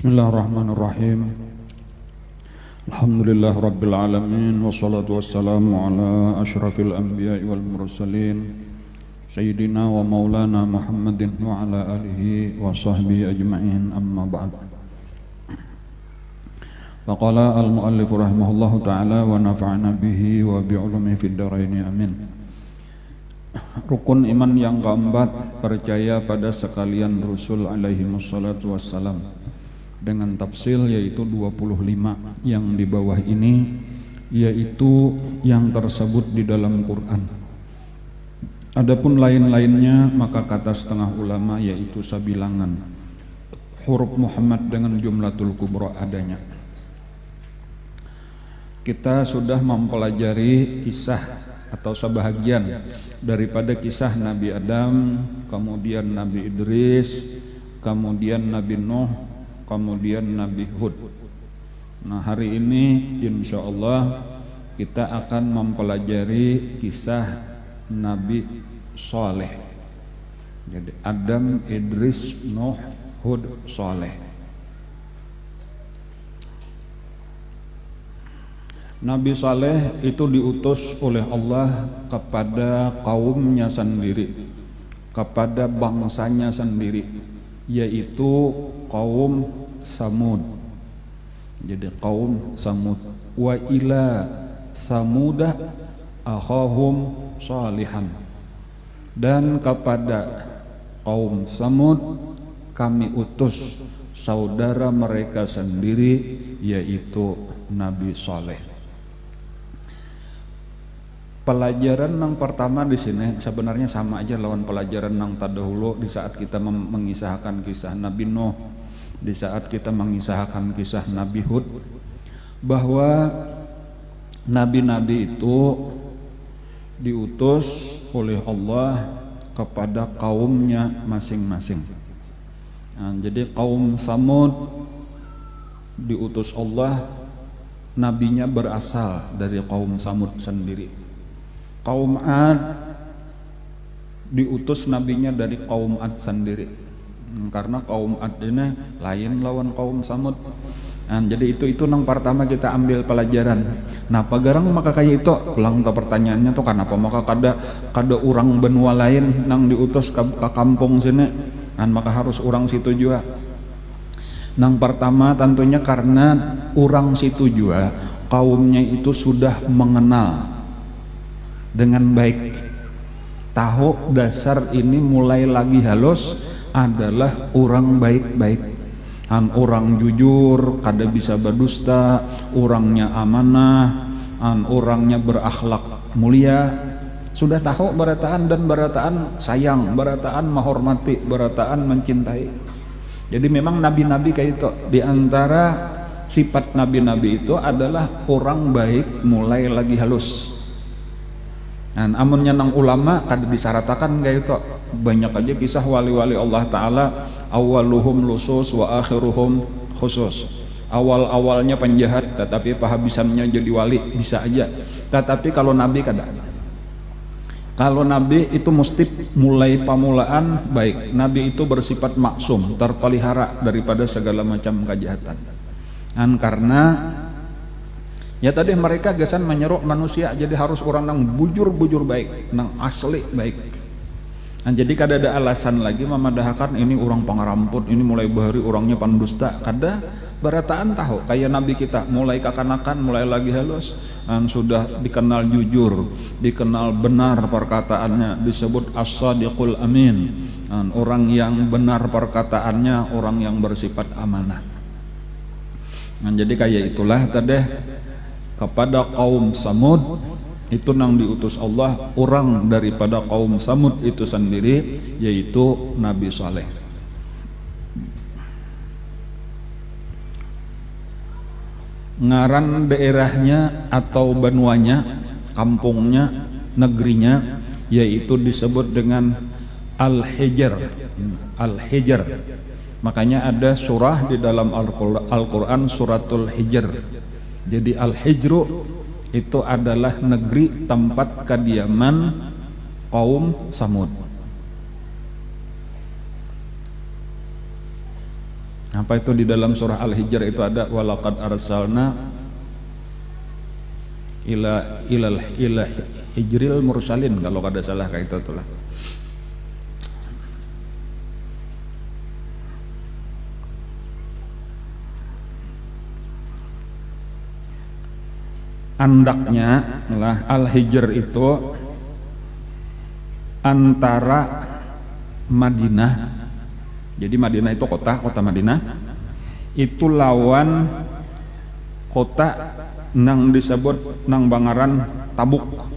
Bismillahirrahmanirrahim. Alhamdulillah rabbil alamin, wassalatu wassalamu ala asyrafil anbiya'i wal mursalin sayyidina wa maulana Muhammadin wa ala alihi wa sahbihi ajma'in, amma ba'd. Faqala al-muallif rahimahullahu ta'ala wa nafa'ana bihi wa bi'ulumihi fid dharaini amin. Rukun iman yang keempat, percaya pada sekalian Rasul alaihi wassalatu wassalam, dengan tafsil yaitu 25 yang di bawah ini, yaitu yang tersebut di dalam Quran. Adapun lain-lainnya maka kata setengah ulama yaitu sabilangan huruf Muhammad dengan jumlatul kubra adanya. Kita sudah mempelajari kisah atau sebahagian daripada kisah Nabi Adam, kemudian Nabi Idris, kemudian Nabi Nuh, kemudian Nabi Hud. Nah, hari ini insyaallah kita akan mempelajari kisah Nabi Saleh. Jadi Adam, Idris, Nuh, Hud, Saleh. Nabi Saleh itu diutus oleh Allah kepada kaumnya sendiri, kepada bangsanya sendiri, yaitu kaum Samud. Jadi kaum Samud. Wa ila Samuda akhahum salihan. Dan kepada kaum Samud kami utus saudara mereka sendiri, yaitu Nabi Saleh. Pelajaran yang pertama di sini sebenarnya sama aja lawan pelajaran yang terdahulu di saat kita mengisahkan kisah Nabi Nuh, di saat kita mengisahkan kisah Nabi Hud, bahwa nabi-nabi itu diutus oleh Allah kepada kaumnya masing-masing. Nah, jadi kaum Samud diutus Allah, nabinya berasal dari kaum Samud sendiri. Kaum Ad diutus nabinya dari kaum Ad sendiri, karena kaum Ad ini lain lawan kaum Samud. Nah, jadi itu yang pertama kita ambil pelajaran. Nah, pagarang maka kayak itu pulang ke pertanyaannya tuh, kenapa maka kada orang benua lain nang diutus ke kampung sini, dan maka harus orang situ juga. Nang pertama tentunya karena orang situ juga kaumnya itu sudah mengenal dengan baik, tahu dasar ini mulai lagi halus adalah orang baik-baik, orang jujur, kada bisa berdusta, orangnya amanah, orangnya berakhlak mulia, sudah tahu berataan dan berataan sayang, berataan menghormati, berataan mencintai. Jadi memang nabi-nabi kayak itu, di antara sifat nabi-nabi itu adalah orang baik mulai lagi halus. Nah, amunnya nang ulama kada disaratakan kayak itu. Banyak aja kisah wali-wali Allah Ta'ala, awaluhum lusus wa akhiruhum khusus. Awal-awalnya penjahat tetapi penghabisannya jadi wali, bisa aja. Tetapi kalau nabi kada. Kalau nabi itu mesti mulai pamulaan baik. Nabi itu bersifat maksum, terpelihara daripada segala macam kejahatan. Dan karena ya tadi mereka gesan menyeruk manusia, jadi harus orang yang bujur-bujur baik, yang asli baik. Nah, jadi kada ada alasan lagi memadahkan ini orang pangaramput, ini mulai bahari orangnya pendusta. Kada berataan tahu kayak nabi kita mulai kekanakan, mulai lagi halus, dan sudah dikenal jujur, dikenal benar perkataannya, disebut as-sadiqul amin, dan orang yang benar perkataannya, orang yang bersifat amanah. Nah, jadi kayak itulah tadi kepada kaum Samud itu nang diutus Allah orang daripada kaum Samud itu sendiri, yaitu Nabi Saleh. Ngaran daerahnya atau banuanya, kampungnya, negerinya, yaitu disebut dengan Al-Hijr. Al-Hijr. Makanya ada surah di dalam Al-Quran, suratul Hijr. Jadi Al-Hijru itu adalah negeri tempat kediaman kaum Samud. Apa itu di dalam surah Al-Hijr itu ada walaqad arsalna ila hijril mursalin, kalau kada salah kayak itu itulah. Andaknya lah Al-Hijr itu antara Madinah, jadi Madinah itu kota Madinah itu lawan kota nang disebut nang bangaran Tabuk.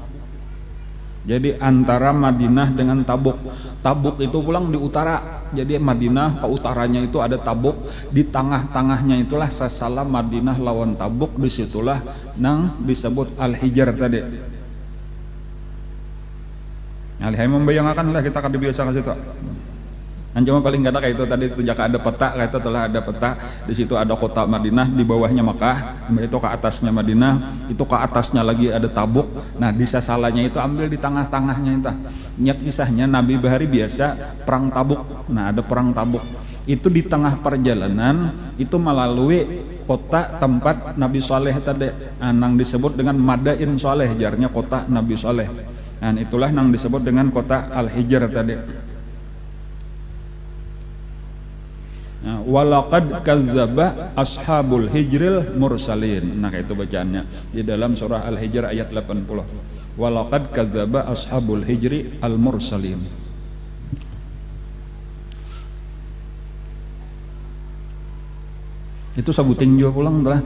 Jadi antara Madinah dengan Tabuk. Tabuk itu pulang di utara. Jadi Madinah ke utaranya itu ada Tabuk, di tengah-tengahnya itulah sasalah Madinah lawan Tabuk, disitulah nang disebut Al-Hijr tadi. Nah, lihat membayangkan lah kita kada biasa ke situ. Cuma paling kada kayak itu tadi itu jaka ada peta, kayak itu telah ada peta, di situ ada kota Madinah, di bawahnya Makkah, itu ke atasnya Madinah, itu ke atasnya lagi ada Tabuk. Nah di sasalanya itu ambil di tengah-tengahnya itu. Nyat kisahnya Nabi Bahari biasa perang Tabuk. Nah ada perang Tabuk. Itu di tengah perjalanan itu melalui kota tempat Nabi Saleh tadi, nang disebut dengan Madain Saleh, jarnya kota Nabi Saleh. Dan itulah nang disebut dengan kota Al-Hijr tadi. Nah, walaqad kadzdzaba ashabul hijril mursalin. Nah, itu bacaannya di dalam surah Al-Hijr ayat 80. Walaqad kadzdzaba ashabul hijri al mursalin. Itu sebutin juga pulang lah.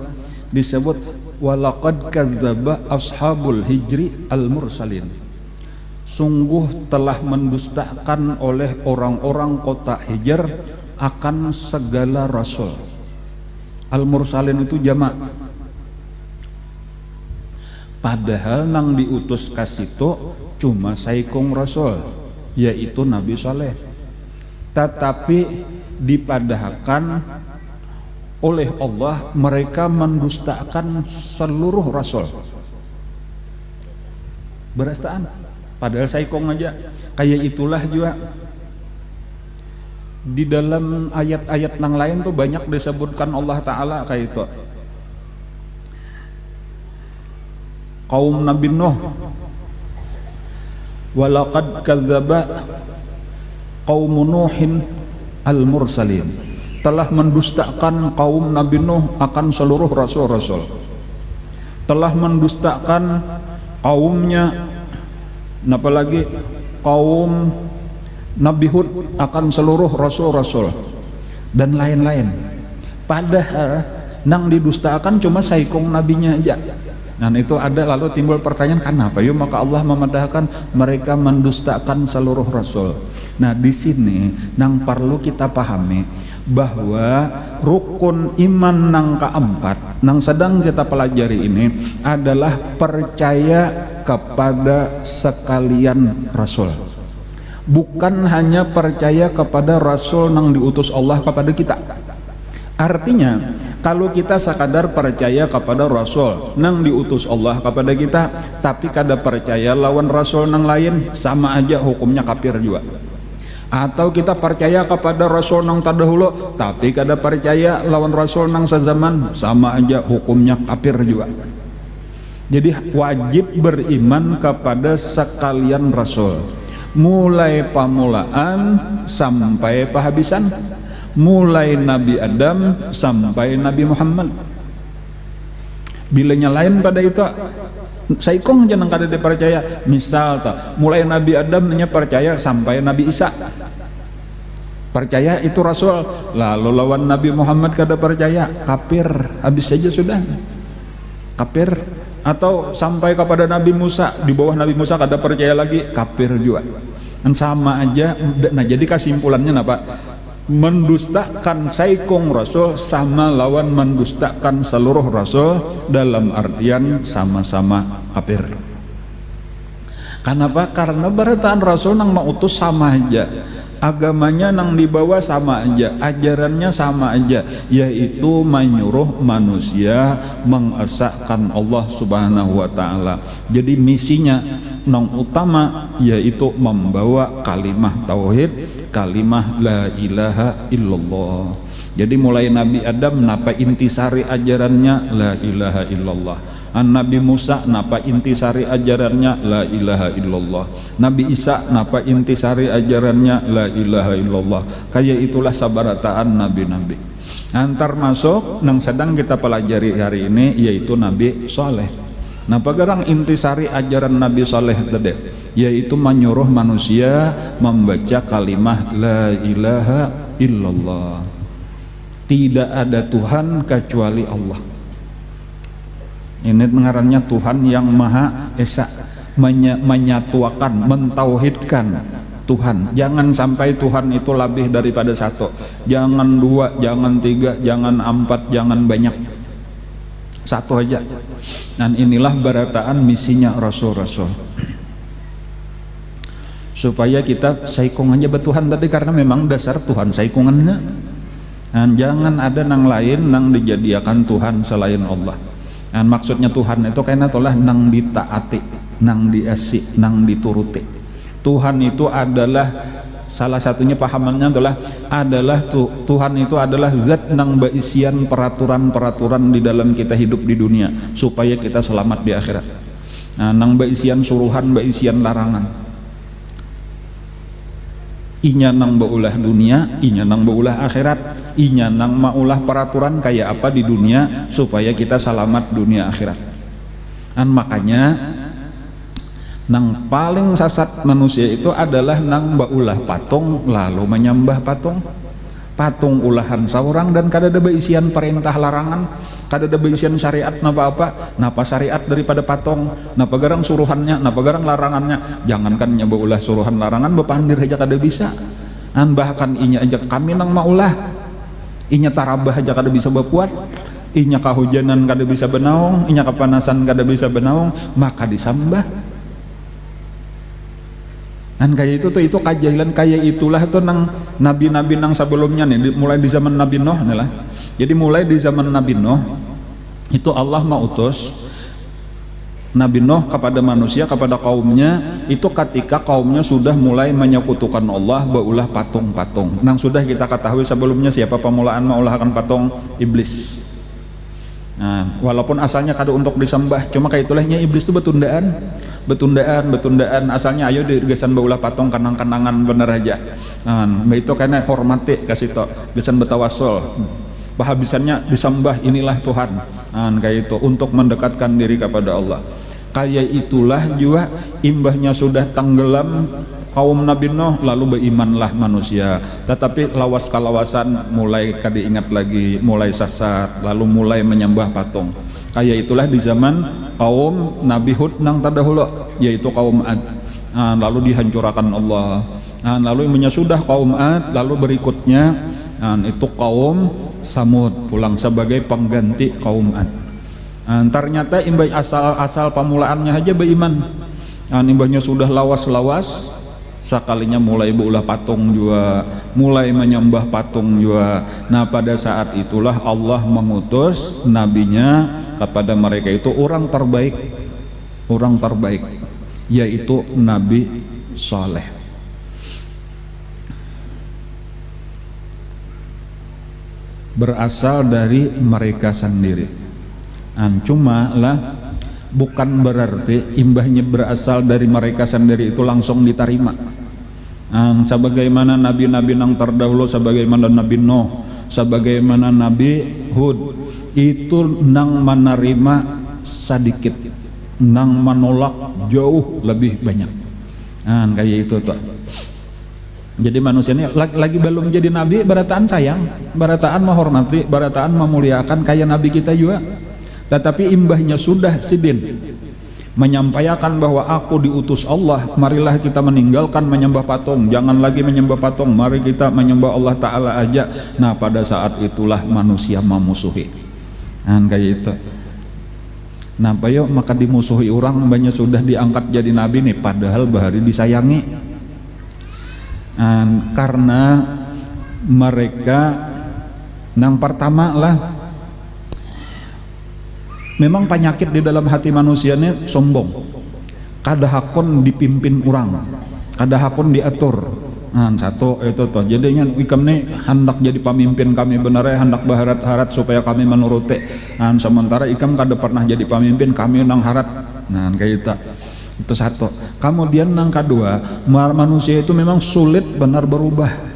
Disebut walaqad kadzdzaba ashabul hijri al mursalin. Sungguh telah mendustakan oleh orang-orang kota Hijr akan segala rasul. Al-mursalin itu jamak. Padahal nang diutus ke situ cuma saikung rasul, yaitu Nabi Saleh. Tetapi dipadahkan oleh Allah mereka mendustakan seluruh rasul. Berastaan. Padahal saikung aja. Kayak itulah juga di dalam ayat-ayat yang lain tuh banyak disebutkan Allah Ta'ala kayak itu. Kaum Nabi Nuh, walaqad kadzdzaba qaum Nuhin al-mursalin, telah mendustakan kaum Nabi Nuh akan seluruh rasul-rasul. Telah mendustakan kaumnya, apalagi kaum Nabi Hud akan seluruh rasul-rasul dan lain-lain. Padahal nang didustakan cuma saikung nabinya aja. Dan itu ada, lalu timbul pertanyaan, kenapa yuk maka Allah memadahkan mereka mendustakan seluruh rasul. Nah di sini nang perlu kita pahami bahwa rukun iman nang keempat nang sedang kita pelajari ini adalah percaya kepada sekalian rasul. Bukan hanya percaya kepada rasul yang diutus Allah kepada kita. Artinya kalau kita sekadar percaya kepada rasul yang diutus Allah kepada kita, tapi kada percaya lawan rasul yang lain, sama aja hukumnya kafir juga. Atau kita percaya kepada rasul yang terdahulu tapi kada percaya lawan rasul yang sezaman, sama aja hukumnya kafir juga. Jadi wajib beriman kepada sekalian rasul, mulai pamulaan sampai penghabisan, mulai Nabi Adam sampai Nabi Muhammad. Bilanya lain pada itu saikong jangan kada dipercaya. Misal tak, mulai Nabi Adam hanya percaya sampai Nabi Isa, percaya itu rasul, lalu lawan Nabi Muhammad kada percaya, kafir, habis saja sudah, kafir. Atau sampai kepada Nabi Musa, di bawah Nabi Musa kada percaya lagi, kafir juga. Dan sama aja. Nah jadi kesimpulannya apa? Mendustakan saikung rasul sama lawan mendustakan seluruh rasul, dalam artian sama-sama kafir. Kenapa? Karena beritaan rasul nang mautus sama aja, agamanya nang dibawa sama aja, ajarannya sama aja, yaitu menyuruh manusia mengesahkan Allah Subhanahu wa Ta'ala. Jadi misinya nang utama yaitu membawa kalimah tauhid, kalimah la ilaha illallah. Jadi mulai Nabi Adam napa intisari ajarannya la ilaha illallah. Nabi Musa napa intisari ajarannya la ilaha illallah. Nabi Isa napa intisari ajarannya la ilaha illallah. Kayak itulah sabarataan nabi-nabi. Antar masuk nang sedang kita pelajari hari ini yaitu Nabi Saleh. Napa garang intisari ajaran Nabi Saleh tadi, yaitu menyuruh manusia membaca kalimah la ilaha illallah. Tidak ada Tuhan kecuali Allah. Ini ngarannya Tuhan yang Maha Esa, menyatuakan, mentauhidkan Tuhan. Jangan sampai Tuhan itu lebih daripada satu. Jangan dua, jangan tiga, jangan empat, jangan banyak. Satu aja. Dan inilah barataan misinya Rasul-Rasul. Supaya kita saikung aja betuhan tadi, karena memang dasar Tuhan saikungannya. Dan jangan ada nang lain nang dijadikan Tuhan selain Allah. Dan maksudnya Tuhan itu kayaknya tolah nang ditaati, nang diasi, nang dituruti. Tuhan itu adalah salah satunya pahamannya adalah Tuhan itu adalah zat nang baisian peraturan-peraturan di dalam kita hidup di dunia supaya kita selamat di akhirat. Nah, nang baisian suruhan, baisian larangan. Inya nang baulah dunia, inya nang baulah akhirat, inya nang maulah peraturan kayak apa di dunia supaya kita selamat dunia akhirat. Dan makanya nang paling sasat manusia itu adalah nang baulah patung lalu menyembah patung. Patung ulahan saurang dan kada ada beisian perintah larangan, kada ada beisian syariat napa apa, napa syariat daripada patung, napa garang suruhannya, napa garang larangannya. Jangankan nyoba ulah suruhan larangan bepandir aja kada bisa. An bahkan inya aja kami nang maulah, inya tarabah aja kada bisa berkuat, inya kahujanan kada bisa benaung, inya kepanasan kada bisa benaung, maka disambah. Dan kayak itu kajahilan kayak itulah tuh nang nabi-nabi nang sebelumnya nih, mulai di zaman Nabi Nuh nih lah. Jadi mulai di zaman Nabi Nuh itu Allah mengutus Nabi Nuh kepada manusia, kepada kaumnya itu ketika kaumnya sudah mulai menyekutukan Allah, baulah patung-patung. Nang sudah kita ketahui sebelumnya siapa pemulaan maulahkan patung? Iblis. Nah, walaupun asalnya kada untuk disembah, cuma kayak itulahnya iblis itu betundaan asalnya ayo digesan baulah patung kanang-kanangan bener aja. Nah, itu karena hormati kasih to, gesan betawasul. Bahabisannya disembah inilah Tuhan. Nah, kayak itu untuk mendekatkan diri kepada Allah. Kayak itulah juga imbahnya sudah tenggelam kaum Nabi Nuh, lalu berimanlah manusia. Tetapi lawas kalawasan mulai kada ingat lagi, mulai sasar, lalu mulai menyembah patung. Kayak itulah di zaman kaum Nabi Hud nang terdahulu, yaitu kaum Ad. Lalu dihancurkan Allah. Lalu sudah kaum Ad, lalu berikutnya itu kaum Samud pulang sebagai pengganti kaum Ad. Ternyata imbah asal pemulaannya aja beriman. Imbahnya sudah lawas-lawas, sekalinya mulai baulah patung juga, mulai menyembah patung juga. Nah, pada saat itulah Allah mengutus nabinya kepada mereka itu orang terbaik, yaitu Nabi Saleh. Berasal dari mereka sendiri. Cuma lah bukan berarti imbahnya berasal dari mereka sendiri itu langsung diterima. Sebagaimana nabi-nabi yang terdahulu, sebagaimana Nabi Nuh, sebagaimana Nabi Hud, itu nang menerima sedikit, nang menolak jauh lebih banyak. Kayak itu tuh. Jadi manusia ini lagi belum jadi nabi, barataan sayang, barataan menghormati, barataan memuliakan kayak nabi kita juga. Tetapi imbahnya sudah sidin menyampaikan bahwa aku diutus Allah, marilah kita meninggalkan menyembah patung, jangan lagi menyembah patung, mari kita menyembah Allah Ta'ala aja. Nah, pada saat itulah manusia memusuhi. Kayak itu. Nah, bayo maka dimusuhi orang, banyak sudah diangkat jadi nabi nih, padahal bahari disayangi. Karena mereka yang pertama lah, memang penyakit di dalam hati manusia ini sombong. Kada hakon dipimpin orang, kada hakon diatur, Nah, satu itu tuh. Jadinya ikam nih hendak jadi pemimpin kami benar ya, hendak berharat-harat supaya kami menuruti. Nah, sementara ikam kada pernah jadi pemimpin, kami nang harat. Nah, kayak itu satu. Kemudian yang kedua, manusia itu memang sulit benar berubah.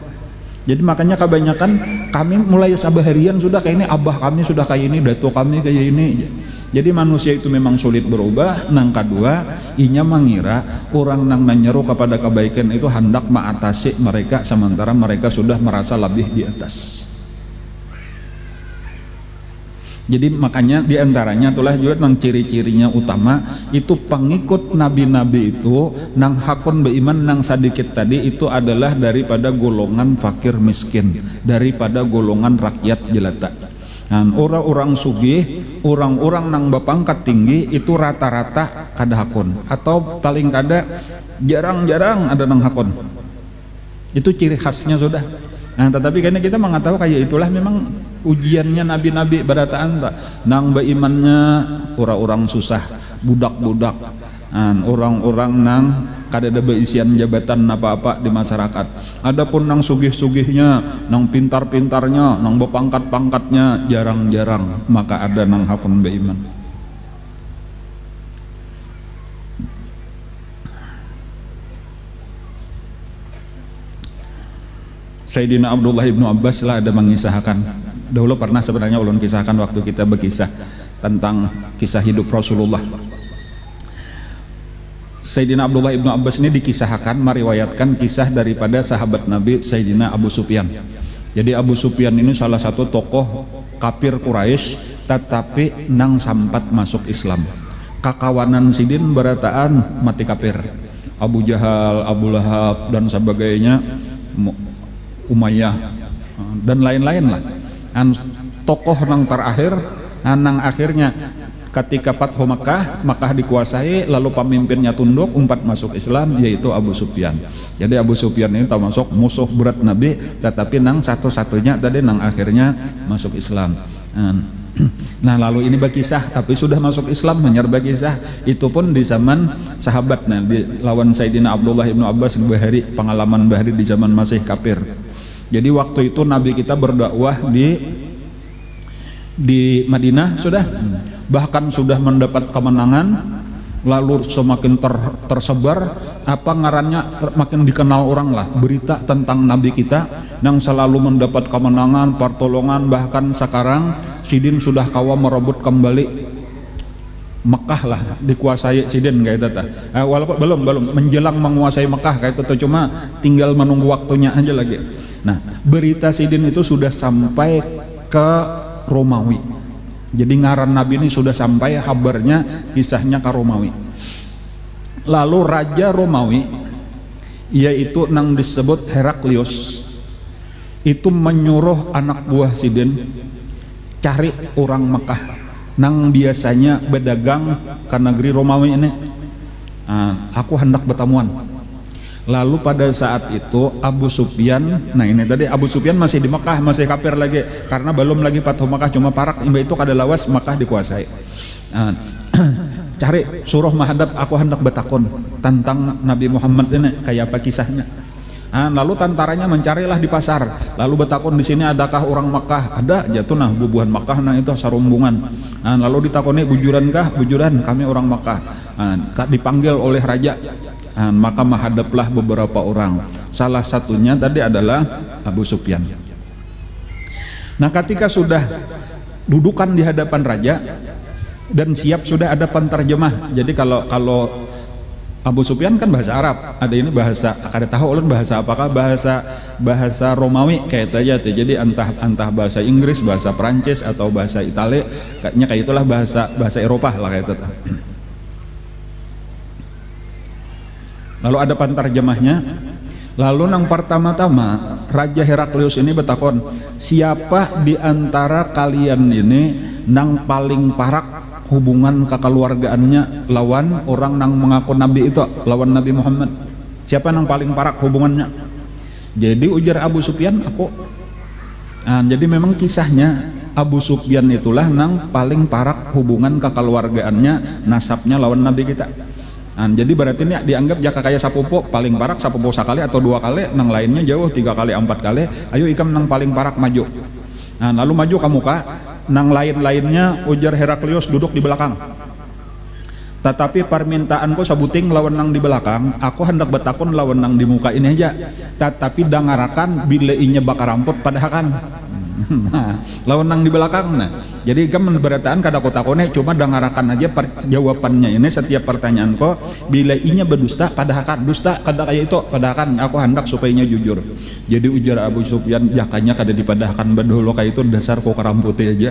Jadi makanya kebanyakan kami mulai sabaharian sudah kayak ini, abah kami sudah kayak ini, dato kami kayak ini. Jadi manusia itu memang sulit berubah. Nang kedua, inya mengira orang nang menyeru kepada kebaikan itu hendak mengatasi mereka, sementara mereka sudah merasa lebih di atas. Jadi makanya diantaranya itulah juga nang ciri-cirinya utama itu pengikut nabi-nabi itu nang hakun beiman nang sedikit tadi itu adalah daripada golongan fakir miskin, daripada golongan rakyat jelata. Dan orang-orang sugih, orang-orang nang bapangkat tinggi itu rata-rata kada hakun, atau paling kada jarang-jarang ada nang hakun. Itu ciri khasnya sudah. Nah, tetapi karena kita mengetahui kayak itulah memang ujiannya nabi-nabi berataan nang beimannya orang-orang susah, budak-budak, orang-orang nang kada ada beisian jabatan apa-apa di masyarakat. Adapun nang sugih-sugihnya, nang pintar-pintarnya, nang bepangkat-pangkatnya jarang-jarang, maka ada nang hakun beiman. Sayyidina Abdullah ibnu Abbas lah ada mengisahkan, dahulu pernah sebenarnya ulun kisahkan waktu kita berkisah tentang kisah hidup Rasulullah. Sayyidina Abdullah ibnu Abbas ini dikisahkan, meriwayatkan kisah daripada sahabat Nabi Sayyidina Abu Sufyan. Jadi Abu Sufyan ini salah satu tokoh kafir Quraisy, tetapi nang sampat masuk Islam. Kakawanan sidin berataan mati kafir. Abu Jahal, Abu Lahab dan sebagainya, Umayyah dan lain-lain lah. Tokoh nang terakhir, nang akhirnya ketika Fathu Makkah, Makkah dikuasai, lalu pemimpinnya tunduk, umpat masuk Islam, yaitu Abu Sufyan. Jadi Abu Sufyan ini termasuk musuh berat Nabi, tetapi nang satu-satunya tadi nang akhirnya masuk Islam. Nah, lalu ini berkisah, tapi sudah masuk Islam, menyerba kisah. Itu pun di zaman sahabat, nah, di lawan Sayyidina Abdullah ibnu Abbas Bahari, pengalaman Bahari di zaman masih kafir. Jadi waktu itu Nabi kita berdakwah di Madinah sudah, bahkan sudah mendapat kemenangan, lalu semakin tersebar apa ngarannya, makin dikenal orang lah berita tentang Nabi kita yang selalu mendapat kemenangan, pertolongan. Bahkan sekarang sidin sudah kawa merebut kembali Mekah lah, dikuasai sidin kayak itu. Walaupun belum menjelang menguasai Mekah kayak itu, cuma tinggal menunggu waktunya aja lagi. Nah, berita sidin itu sudah sampai ke Romawi. Jadi ngaran Nabi ini sudah sampai kabarnya, kisahnya ke Romawi. Lalu Raja Romawi, yaitu nang disebut Heraklius, itu menyuruh anak buah sidin cari orang Mekah nang biasanya berdagang ke negeri Romawi ini. Aku hendak bertemuan. Lalu pada saat itu Abu Sufyan, nah ini tadi Abu Sufyan masih di Mekah, masih kafir lagi, karena belum lagi Fathu Mekah, cuma parak imba itu kada lawas Mekah dikuasai. Cari, suruh menghadap, aku hendak bertakun tentang Nabi Muhammad ini kayak apa kisahnya. Lalu tentaranya mencarilah di pasar, lalu bertakun di sini adakah orang Mekah? Ada, jatuh nah bubuhan Mekah, nah itu sarumbungan. Lalu ditakuni, bujuran kah? Bujuran, kami orang Mekah. Dipanggil oleh raja. Maka menghadaplah beberapa orang, salah satunya tadi adalah Abu Sufyan. Nah, ketika sudah dudukan di hadapan raja dan siap, sudah ada penterjemah. Jadi kalau Abu Sufyan kan bahasa Arab, ada ini bahasa, kada tahu ulun bahasa apakah, bahasa Romawi kayak itu aja tuh. Jadi entah bahasa Inggris, bahasa Perancis atau bahasa Italia, kayaknya kayak itulah bahasa Eropa lah kayak itu. Lalu ada penterjemahnya. Lalu nang pertama-tama Raja Heraklius ini bertakon, siapa di antara kalian ini nang paling parak hubungan kekeluargaannya lawan orang nang mengaku Nabi itu, lawan Nabi Muhammad? Siapa nang paling parak hubungannya? Jadi ujar Abu Sufyan, aku. Jadi memang kisahnya Abu Sufyan itulah nang paling parak hubungan kekeluargaannya, nasabnya lawan Nabi kita. Jadi berarti ini dianggap jaka kaya sapupo paling parak sapupo sekali atau 2 kali, nang lainnya jauh 3 kali 4 kali, ayo ikam nang paling parak maju. Lalu maju ke muka, nang lain-lainnya ujar Heraklius duduk di belakang. Tetapi permintaanku sabuting lawan nang di belakang, aku hendak betakun lawan nang di muka ini aja. Tetapi dangarakan bila inya bakar ramput padahakan. Nah, lawan nang di belakang. Nah, jadi kan berataan kada aku takone cuma dangarakan aja jawabannya ini setiap pertanyaan ko bila inya berdusta padahakan, dusta kada kayak itu padahakan, aku hendak supaya inya jujur. Jadi ujar Abu Sufyan jakanya kada dipadahakan bedolo kayak itu dasar kok keramputnya aja.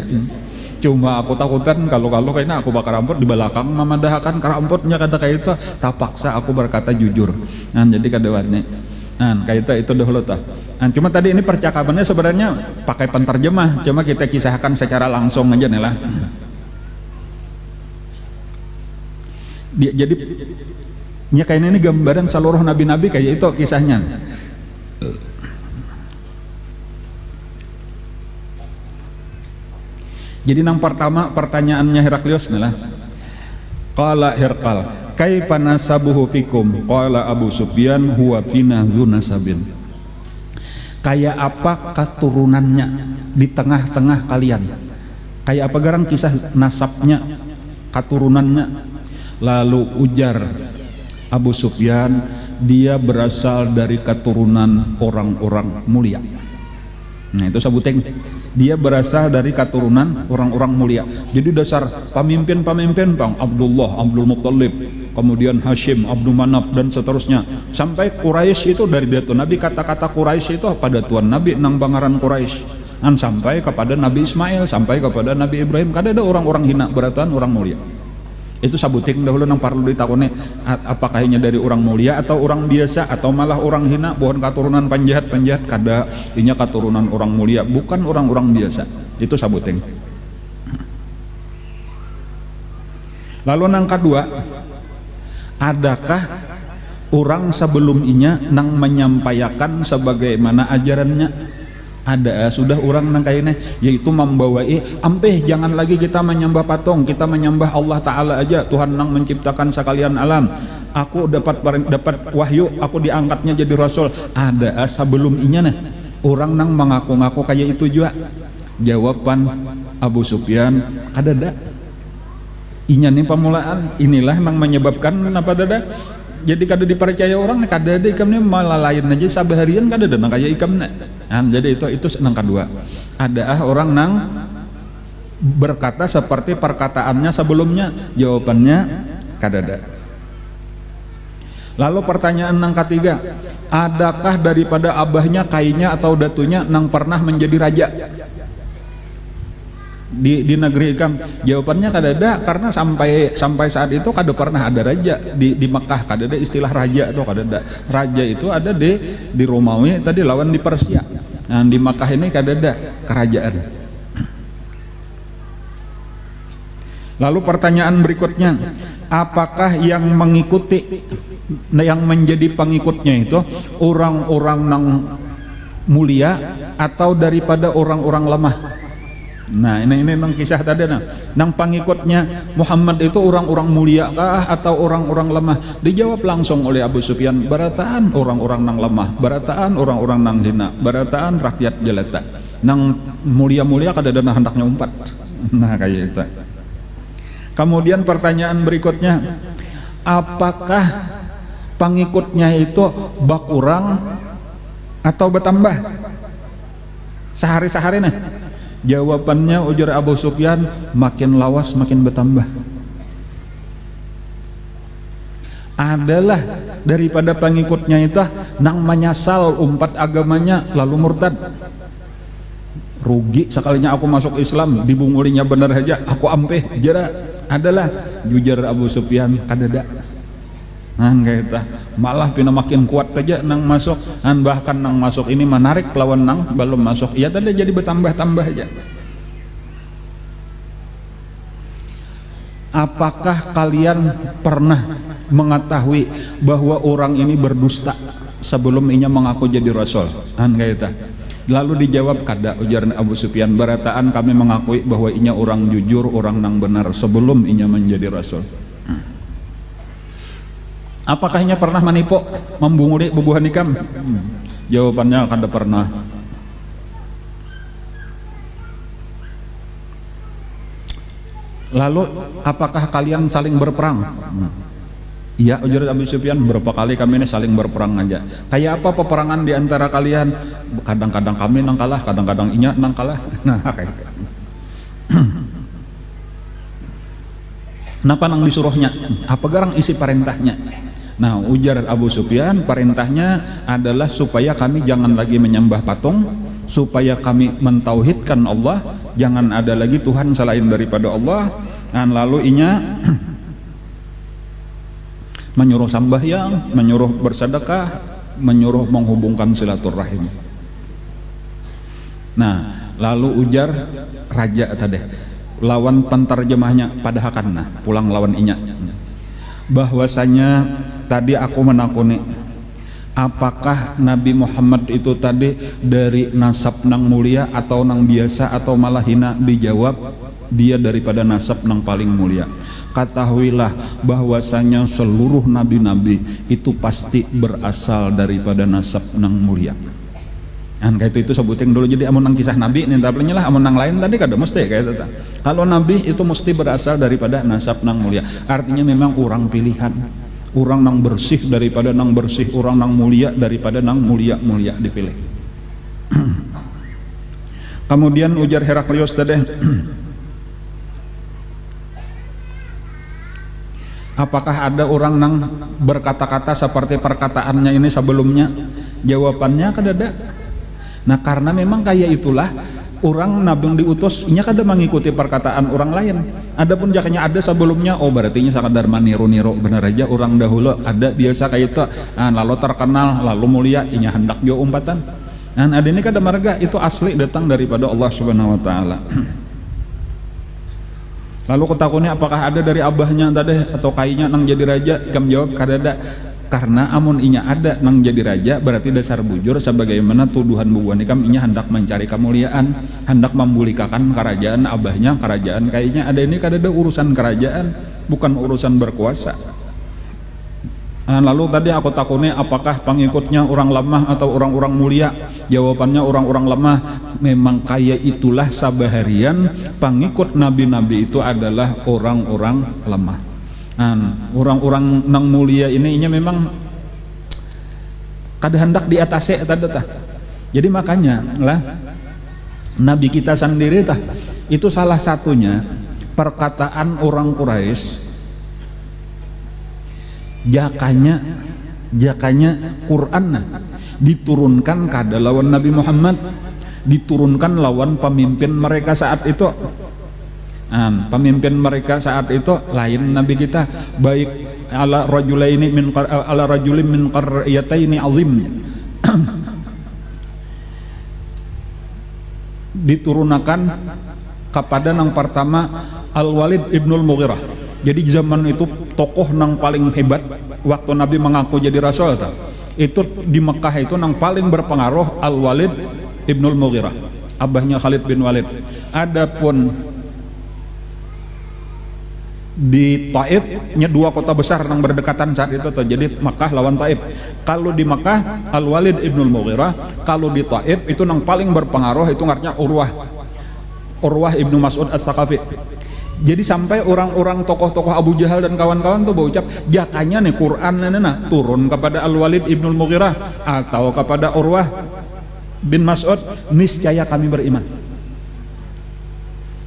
Cuma aku takutan kalau kayaknya aku bakar ramput di belakang memadahakan keramputnya kada kayak itu, tak paksa aku berkata jujur. Nah, jadi kada warni. Nah, kayak itu dahulu tuh. Nah, cuma tadi ini percakapannya sebenarnya pakai penterjemah, cuma kita kisahkan secara langsung aja nih lah. Jadi kayaknya ini gambaran seluruh nabi-nabi kayak itu kisahnya. Jadi yang pertama pertanyaannya Heraklius nih lah. Qala Herqal, kaifa nasabuhu fikum? Qala Abu Sufyan huwa fina dzunasabin. Kayak apa keturunannya di tengah-tengah kalian? Kayak apa garang kisah nasabnya, keturunannya? Lalu ujar Abu Sufyan, dia berasal dari keturunan orang-orang mulia. Nah, itu sabuting. Dia berasal dari keturunan orang-orang mulia. Jadi dasar pemimpin-pemimpin Bang Abdullah, Abdul Muttalib, kemudian Hashim, Abdul Manaf dan seterusnya. Sampai Quraisy itu dari datu Nabi, kata-kata Quraisy itu pada tuan Nabi nang bangaran Quraisy. Sampai kepada Nabi Ismail, sampai kepada Nabi Ibrahim. Kada ada orang-orang hina, beratan orang mulia. Itu sabuting dahulu nang perlu ditakoni, apakah ini dari orang mulia atau orang biasa atau malah orang hina, bukan keturunan penjahat-penjahat, kada inya keturunan orang mulia, bukan orang-orang biasa. Itu sabuting. Lalu nang kedua, adakah orang sebelum inya nang menyampaikan sebagaimana ajarannya? Ada, sudah orang nang kayaknya, yaitu membawai ampeh jangan lagi kita menyembah patung, kita menyembah Allah Ta'ala aja, Tuhan nang menciptakan sekalian alam. Aku dapat wahyu, aku diangkatnya jadi rasul. Ada sebelum inya nah orang nang mengaku-ngaku kayak itu juga. Jawaban Abu Sufyan, ada dak. Inya nih pemulaan, inilah nang menyebabkan apa dada. Jadi kada dipercaya orang, kada ada ikamnya malah lain aja sabaharian kada ada nang kayak ikamnya. Nah, jadi itu nang kedua. Ada orang nang berkata seperti perkataannya sebelumnya, jawabannya kada ada. Lalu pertanyaan nang ketiga, adakah daripada abahnya, kainya atau datunya nang pernah menjadi raja di negeri ikam? Jawabannya kada ada, karena sampai saat itu kada pernah ada raja di Mekah, kada ada istilah raja atau kada ada. Raja itu ada di Romawi tadi lawan di Persia. Nah, di Mekah ini kada ada kerajaan. Lalu pertanyaan berikutnya, apakah yang mengikuti, yang menjadi pengikutnya itu orang-orang nang mulia atau daripada orang-orang lemah? Nah, ini nang kisah tadi nang pengikutnya Muhammad itu orang-orang mulia kah atau orang-orang lemah? Dijawab langsung oleh Abu Sufyan, barataan orang-orang nang lemah, barataan orang-orang nang hina, barataan rakyat jelata. Nang mulia-mulia kada ada hendaknya umpat. Nah, kayak itu. Kemudian pertanyaan berikutnya, apakah pengikutnya itu berkurang atau bertambah sehari-sehari nah? Jawabannya ujar Abu Sufyan, makin lawas makin bertambah. Adalah daripada pengikutnya itu nang menyasal umpat agamanya lalu murtad. Rugi sekalinya aku masuk Islam, dibungulinya bener aja aku ampeh jera. Adalah jujar Abu Sufyan kadada. Nah, kayak itu malah pina makin kuat aja nang masuk, bahkan nang masuk ini menarik lawan nang belum masuk, iya tadi jadi bertambah-tambah aja. Apakah kalian pernah mengetahui bahwa orang ini berdusta sebelum inya mengaku jadi rasul? Kayak itu. Lalu dijawab kada, ujar Abu Sufyan, barataan kami mengakui bahwa inya orang jujur, orang nang benar sebelum inya menjadi rasul. Apakah inya pernah menipu, membunguli bubuhan ikam? Jawabannya kada pernah. Lalu apakah kalian saling berperang? Iya, ujar Abu Sufyan, berapa kali kami ini saling berperang aja. Kayak apa peperangan di antara kalian? Kadang-kadang kami nang kalah, kadang-kadang inya nang kalah. Nah, kayak gitu. Kenapa nang disuruhnya? Apa garang isi perintahnya? Nah, ujar Abu Sufyan, perintahnya adalah supaya kami jangan lagi menyembah patung, supaya kami mentauhidkan Allah, jangan ada lagi Tuhan selain daripada Allah. Dan lalu inya menyuruh sambahyang, menyuruh bersedekah, menyuruh menghubungkan silaturahim. Nah, lalu ujar raja tadi, lawan penterjemahnya pada hakanna, pulang lawan inya, bahwasanya tadi aku menakuni apakah Nabi Muhammad itu tadi dari nasab nang mulia atau nang biasa atau malah hina. Dijawab, dia daripada nasab nang paling mulia. Ketahuilah bahwasanya seluruh nabi-nabi itu pasti berasal daripada nasab nang mulia. Kan kayak itu sebutin dulu. Jadi amun nang kisah nabi nih tapenya lah, amun nang lain tadi kada mesti kayak itu. Kalau nabi itu mesti berasal daripada nasab nang mulia. Artinya memang orang pilihan. Orang nang bersih daripada nang bersih, orang nang mulia daripada nang mulia dipilih. Kemudian ujar Heraklius tadi, apakah ada orang nang berkata-kata seperti perkataannya ini sebelumnya? Jawabannya kada ada. Nah, karena memang kayak itulah orang nabi diutus, nya kada mengikuti perkataan orang lain. Adapun jakanya ada sebelumnya, oh berarti nya sakadar maniru-niru. Benar aja orang dahulu ada biasa kayak itu. Nah, lalu terkenal, lalu mulia, inya hendak jo umpatan. Nah, ada ini kada marga, itu asli datang daripada Allah Subhanahu wa taala. Lalu ketakunya apakah ada dari abahnya tadi atau kainya nang jadi raja? Ikam jawab kada ada. Karena amun inya ada nang jadi raja, berarti dasar bujur sebagaimana tuduhan bubuhan ikam, inya hendak mencari kemuliaan, hendak memulikakan kerajaan abahnya, kerajaan kayaknya ada ini kada ada urusan kerajaan, bukan urusan berkuasa. Nah, lalu tadi aku takutnya apakah pengikutnya orang lemah atau orang-orang mulia? Jawabannya orang-orang lemah. Memang kayak itulah sabaharian pengikut nabi-nabi itu adalah orang-orang lemah. Orang-orang nang mulia ini memang kada hendak diatasi tadi tah. Jadi makanya lah nabi kita sendiri tah, itu salah satunya perkataan orang Quraisy, jakanya Quran diturunkan kada lawan Nabi Muhammad, diturunkan lawan pemimpin mereka saat itu. Pemimpin mereka saat itu lain nabi kita, baik ala rajulin min qaryataini azim. Diturunkan kepada nang pertama Al-Walid ibnul Mughirah. Jadi zaman itu tokoh nang paling hebat waktu Nabi mengaku jadi rasul itu di Mekah itu nang paling berpengaruh Al-Walid ibnul Mughirah, abahnya Khalid bin Walid. Adapun di Taif nya dua kota besar yang berdekatan saat itu jadi Makkah lawan Taif. Kalau di Makkah Al-Walid ibnul Mughirah, kalau di Taif itu yang paling berpengaruh itu artinya Urwah ibnu Mas'ud As-Saqafi. Jadi sampai orang-orang tokoh-tokoh Abu Jahal dan kawan-kawan tuh berucap, jakanya nih Quran turun kepada Al-Walid ibnul Mughirah atau kepada Urwah bin Mas'ud, niscaya kami beriman.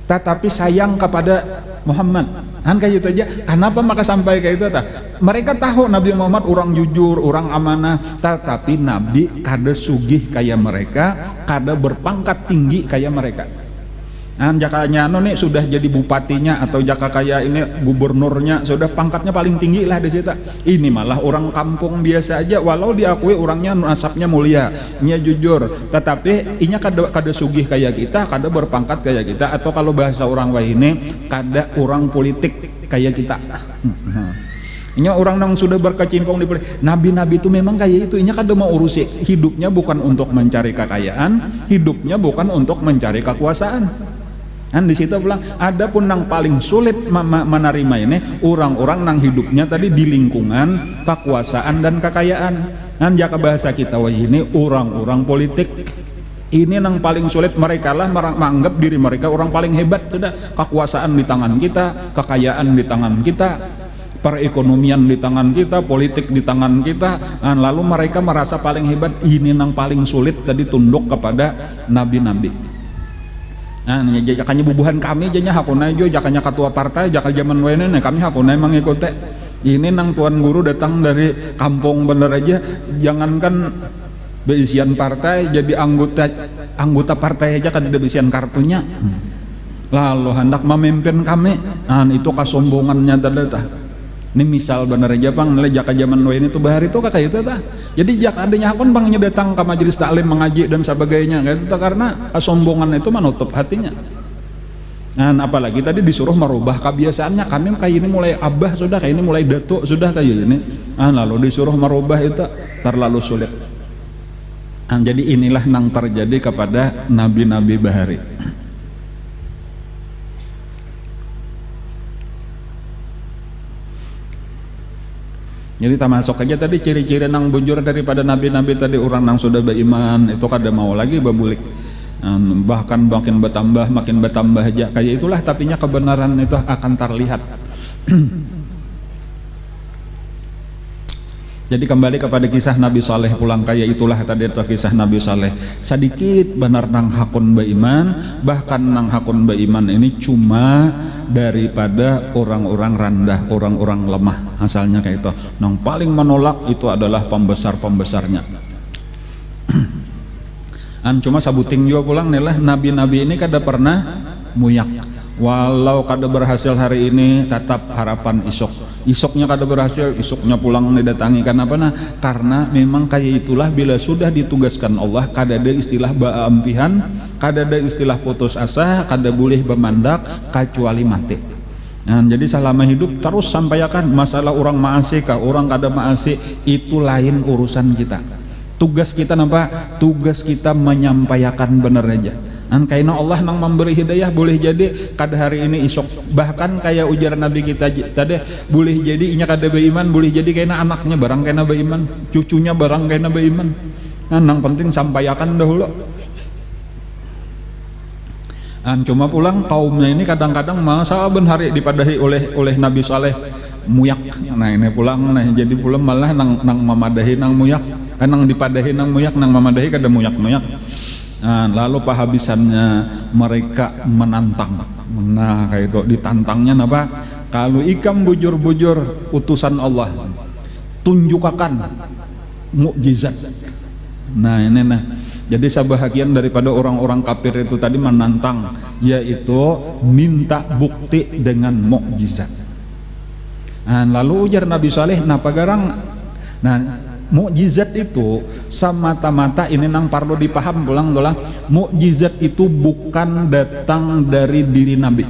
Tetapi sayang kepada Muhammad. Kan kayak gitu aja. Kenapa maka sampai kayak itu? Mereka tahu Nabi Muhammad orang jujur, orang amanah. Tetapi Nabi kada sugih kayak mereka, kada berpangkat tinggi kayak mereka. Nah, jakanya nih sudah jadi bupatinya atau jaka kayak ini gubernurnya, sudah pangkatnya paling tinggi lah di situ. Ini malah orang kampung biasa aja, walau diakui orangnya nasabnya mulia, nya jujur, tetapi inya kada sugih kayak kita, kada berpangkat kayak kita, atau kalau bahasa orang wahine kada orang politik kayak kita. Inya orang yang sudah berkecimpung di politik. Nabi-nabi itu memang kayak itu, inya kada mau urusi hidupnya bukan untuk mencari kekayaan, hidupnya bukan untuk mencari kekuasaan. Kan di situ bilang ada pun yang paling sulit menerima ini orang-orang yang hidupnya tadi di lingkungan kekuasaan dan kekayaan. Kan jaka bahasa kita wah ini orang-orang politik ini yang paling sulit, mereka lah menganggap diri mereka orang paling hebat. Sudah kekuasaan di tangan kita, kekayaan di tangan kita, perekonomian di tangan kita, politik di tangan kita. Nah, lalu mereka merasa paling hebat. Ini yang paling sulit tadi tunduk kepada nabi-nabi. Nah, jakanya bubuhan kami jadinya hakuna jo, jakanya ketua partai, jakal zaman wene kami hakuna mengikuti. Ini nang tuan guru datang dari kampung bener aja, jangankan beisian partai jadi anggota partai aja kan ada beisian kartunya. Lalu hendak memimpin kami, nah itu kesombongannya tadi. Ini misal bener aja bang, nilai jaka zaman wene itu bahari itu kakak itu tah. Jadi jak adanya hakun bangnya datang ke majelis taklim mengaji dan sebagainya, kayak itu karena kesombongan itu menutup hatinya. Nah, apalagi tadi disuruh merubah kebiasaannya, kami kayak ini mulai abah sudah, kayak ini mulai datuk sudah kayak ini. Nah, lalu disuruh merubah itu terlalu sulit. Nah, jadi inilah yang terjadi kepada nabi-nabi bahari. Jadi termasuk aja tadi ciri-ciri nang bujur daripada nabi-nabi tadi, orang nang sudah beriman itu kada mau lagi babulik, bahkan makin bertambah aja kayak itulah, tapinya kebenaran itu akan terlihat. Jadi kembali kepada kisah Nabi Saleh pulang kayak itulah tadi itu kisah Nabi Saleh. Sedikit benar nang hakun beriman, bahkan nang hakun beriman ini cuma daripada orang-orang rendah, orang-orang lemah asalnya kayak itu. Nang paling menolak itu adalah pembesar-pembesarnya. Cuma sabuting juga pulang nih lah, nabi-nabi ini kada pernah muyak. Walau kada berhasil hari ini, tetap harapan isoknya kada berhasil, isoknya pulang didatangi. Kenapa? Nah, karena memang kayak itulah bila sudah ditugaskan Allah, kada ada istilah baampihan, kada ada istilah putus asa, kada boleh bermandak kecuali mati. Nah, jadi selama hidup terus sampaikan masalah orang maasi kah, orang kada maasi itu lain urusan kita. Tugas kita apa? Tugas kita menyampaikan benar aja. Karena Allah nang memberi hidayah, boleh jadi kada hari ini isok, bahkan kayak ujar Nabi kita tadi, boleh jadi inya kada beriman, boleh jadi kena anaknya barang kena beriman, cucunya barang kena beriman. Nah, nang penting sampaikan dahulu. Cuma pulang kaumnya ini kadang-kadang masa benhari dipadahi oleh Nabi Saleh muyak. Nah ini pulang, nah jadi pulang malah nang mamadahi nang muyak, nang dipadahi nang muyak, nang mamadahi kada muyak-muyak. Nah, lalu pahabisannya mereka menantang. Nah kayak itu ditantangnya apa? Kalau ikam bujur-bujur utusan Allah, tunjukkan mukjizat. Nah ini nah, jadi sebahagian daripada orang-orang kafir itu tadi menantang, yaitu minta bukti dengan mukjizat. Nah, lalu ujar Nabi Saleh, napa garang? Nah, mukjizat itu semata-mata ini nang perlu dipaham pulang-pulang. Mukjizat itu bukan datang dari diri Nabi.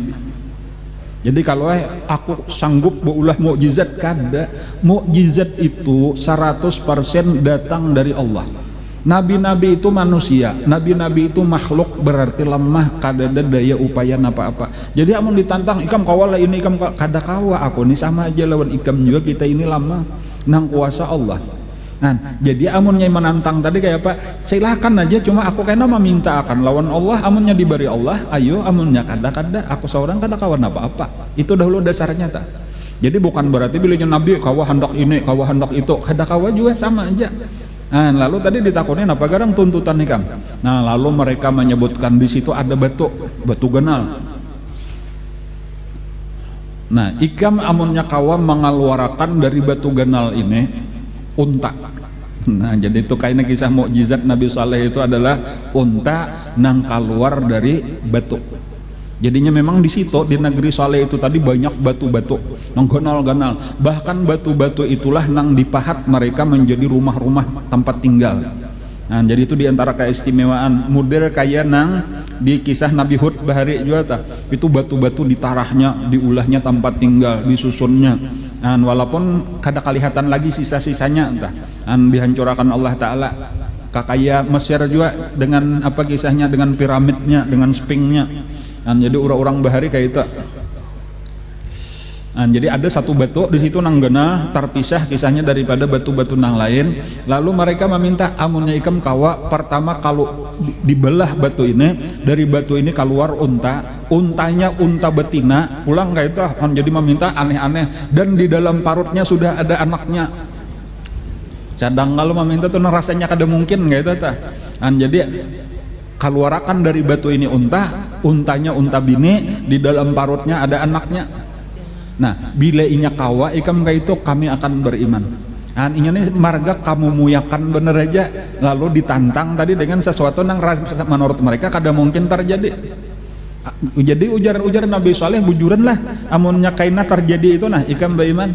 Jadi kalau aku sanggup berulah mukjizat, kada. Mukjizat itu 100% datang dari Allah. Nabi-nabi itu manusia, nabi-nabi itu makhluk, berarti lemah, kada ada daya upaya apa-apa. Jadi amun ditantang ikam kawala ini, ikam kada kawa, aku ini sama aja lawan ikam juga, kita ini lama nang kuasa Allah. Nah, jadi amunnya menantang tadi kayak apa? Silahkan aja, cuma aku kena meminta akan lawan Allah, amunnya diberi Allah, ayo, amunnya kada aku seorang kada kawan apa-apa. Itu dahulu dasarnya tak. Jadi bukan berarti bilanya Nabi kawa hendak ini, kawa hendak itu, kada kawa juga sama aja. Nah, lalu tadi ditakutin apa garang tuntutan ikam. Nah, lalu mereka menyebutkan di situ ada batu genal. Nah, ikam amunnya kawa mengeluarkan dari batu genal ini unta. Nah, jadi itu kayaknya kisah mukjizat Nabi Saleh itu adalah unta nang keluar dari batu. Jadinya memang di situ di negeri Saleh itu tadi banyak batu-batu nang ganal-ganal. Bahkan batu-batu itulah nang dipahat mereka menjadi rumah-rumah tempat tinggal. Nah, jadi itu diantara keistimewaan model kayak nang di kisah Nabi Hud bahari juga ta. Itu batu-batu ditarahnya, diulahnya tempat tinggal, disusunnya. Nah, walaupun kada kelihatan lagi sisa-sisanya entah. Dihancurkan Allah Taala. Kakaya Mesir juga dengan apa kisahnya, dengan piramidnya, dengan sphinxnya. Jadi orang-orang bahari kayak itu. Jadi ada satu batu di situ nang gena terpisah kisahnya daripada batu-batu nang lain. Lalu mereka meminta amunnya ikam kawa pertama kalau dibelah batu ini, dari batu ini keluar unta, untanya unta betina, pulang kayak itu. Jadi meminta aneh-aneh, dan di dalam parutnya sudah ada anaknya. Cadang kalau meminta tuh rasanya kada mungkin kayak itu tah. Jadi keluarakan dari batu ini unta, untanya unta bini, di dalam parutnya ada anaknya. Nah, bila inya kawa ikam kayak itu kami akan beriman. Inya nih marga kamu muyakan bener aja, lalu ditantang tadi dengan sesuatu yang menurut mereka kada mungkin terjadi. Jadi ujar Nabi Saleh bujuran lah, amunnya kaina terjadi itu nah ikam beriman.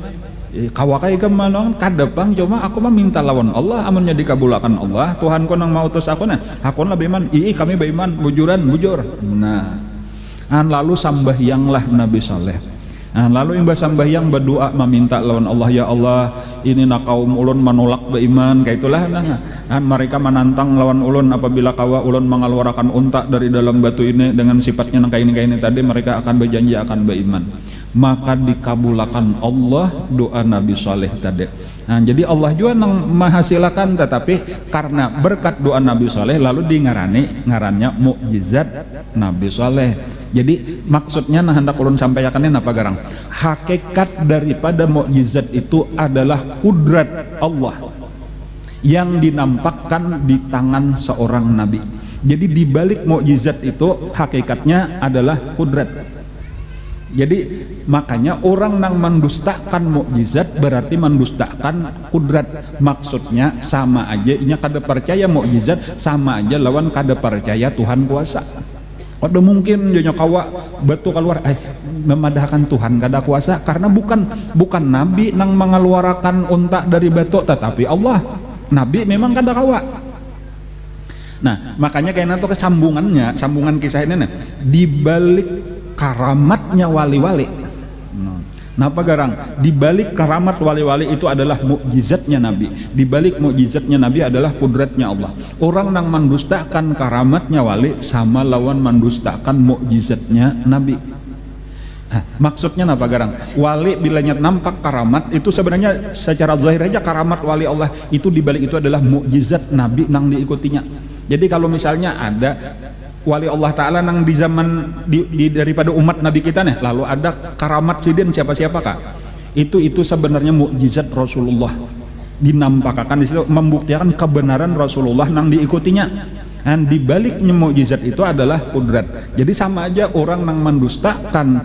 Kawa kaya ikam manong kadepang cuma aku mah minta lawan Allah, amunnya dikabulakan Allah Tuhan ko nang mau utus aku nah aku lah beriman. Kami beriman bujur. Nah, lalu sambahyanglah Nabi Saleh. Lalu imbas sambahyang berdoa meminta lawan Allah, ya Allah ini nak kaum ulun menolak beriman kayak itulah. Mereka menantang lawan ulun apabila kawa ulun mengeluarkan unta dari dalam batu ini dengan sifatnya nang kayak ini tadi, mereka akan berjanji akan beriman. Maka dikabulakan Allah doa Nabi Saleh tadi. Jadi Allah juga nang menghasilkan, tetapi karena berkat doa Nabi Saleh lalu ngarannya mukjizat Nabi Saleh. Jadi maksudnya hendak ulun sampaikannya apa garang? Hakikat daripada mukjizat itu adalah kudrat Allah yang dinampakkan di tangan seorang nabi. Jadi di balik mukjizat itu hakikatnya adalah kudrat. Jadi makanya orang yang mendustakan mukjizat berarti mendustakan kudrat. Maksudnya sama aja inya kada percaya mukjizat, sama aja lawan kada percaya Tuhan kuasa. Kada mungkin dia kawa batu keluar memadahkan Tuhan kada kuasa, karena bukan nabi nang mengeluarkan unta dari batu, tetapi Allah. Nabi memang kada kawa. Nah, makanya kayaknya tuh sambungan kisah ini nih, di balik karamatnya wali-wali. Napa garang? Di balik karamat wali-wali itu adalah mukjizatnya Nabi. Di balik mukjizatnya Nabi adalah kudratnya Allah. Orang yang mendustakan karamatnya wali sama lawan mendustakan mukjizatnya Nabi. Maksudnya napa garang? Wali bilanya nampak karamat itu sebenarnya secara zahir aja karamat wali Allah itu, di balik itu adalah mukjizat Nabi nang diikutinya. Jadi kalau misalnya ada wali Allah Ta'ala nang di zaman daripada umat Nabi kita nih, lalu ada karamat sidin siapa-siapa kak, itu sebenarnya mukjizat Rasulullah dinampakkan di situ, membuktikan kebenaran Rasulullah nang diikutinya. Dan di baliknya mukjizat itu adalah kudrat. Jadi sama aja orang nang mendustakan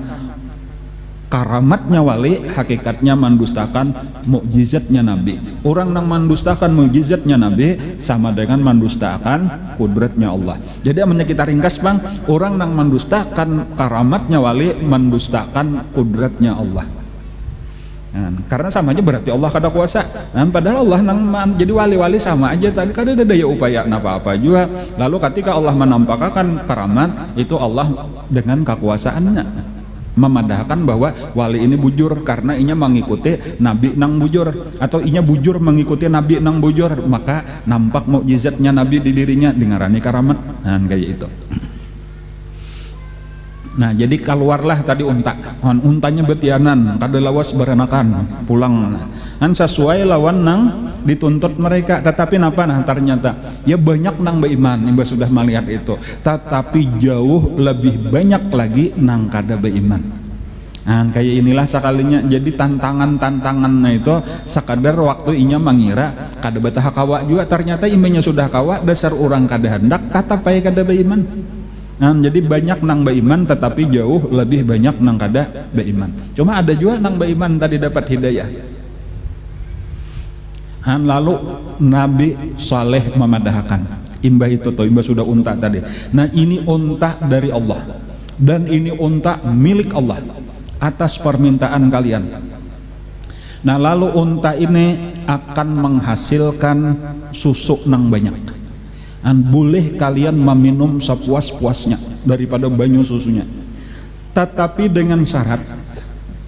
karamatnya wali, hakikatnya mendustakan mukjizatnya Nabi. Orang yang mendustakan mukjizatnya Nabi sama dengan mendustakan kudratnya Allah. Jadi amanya kita ringkas bang, orang yang mendustakan karamatnya wali mendustakan kudratnya Allah. Karena sama aja berarti Allah kada kuasa. Padahal Allah jadi wali-wali sama aja tadi kada ada daya upaya apa-apa juga. Lalu ketika Allah menampakkan karamat itu Allah dengan kekuasaannya memadahkan bahwa wali ini bujur karena inya mengikuti nabi nang bujur, atau inya bujur mengikuti nabi nang bujur, maka nampak mukjizatnya nabi di dirinya dengarani karamat. Kayak itu. Nah, jadi keluarlah tadi untanya betianan kada lawas beranakan pulang. Sesuai lawan nang dituntut mereka, tetapi napa nah ternyata ya banyak nang beriman, Imba sudah melihat itu, tetapi jauh lebih banyak lagi nang kada beriman. Kayak inilah sekalinya jadi tantangannya itu sekadar waktu inya mengira kada betah kawa juga, ternyata imenya sudah kawa, dasar orang kada hendak tatapai kada beriman. Jadi banyak nang beriman tetapi jauh lebih banyak nang kada beriman. Cuma ada juga nang beriman tadi dapat hidayah. Lalu Nabi Saleh memadahkan imba itu toh, imba sudah unta tadi. Nah, ini unta dari Allah dan ini unta milik Allah atas permintaan kalian. Nah, lalu unta ini akan menghasilkan susu nang banyak. Boleh kalian meminum sepuas-puasnya daripada banyu susunya, tetapi dengan syarat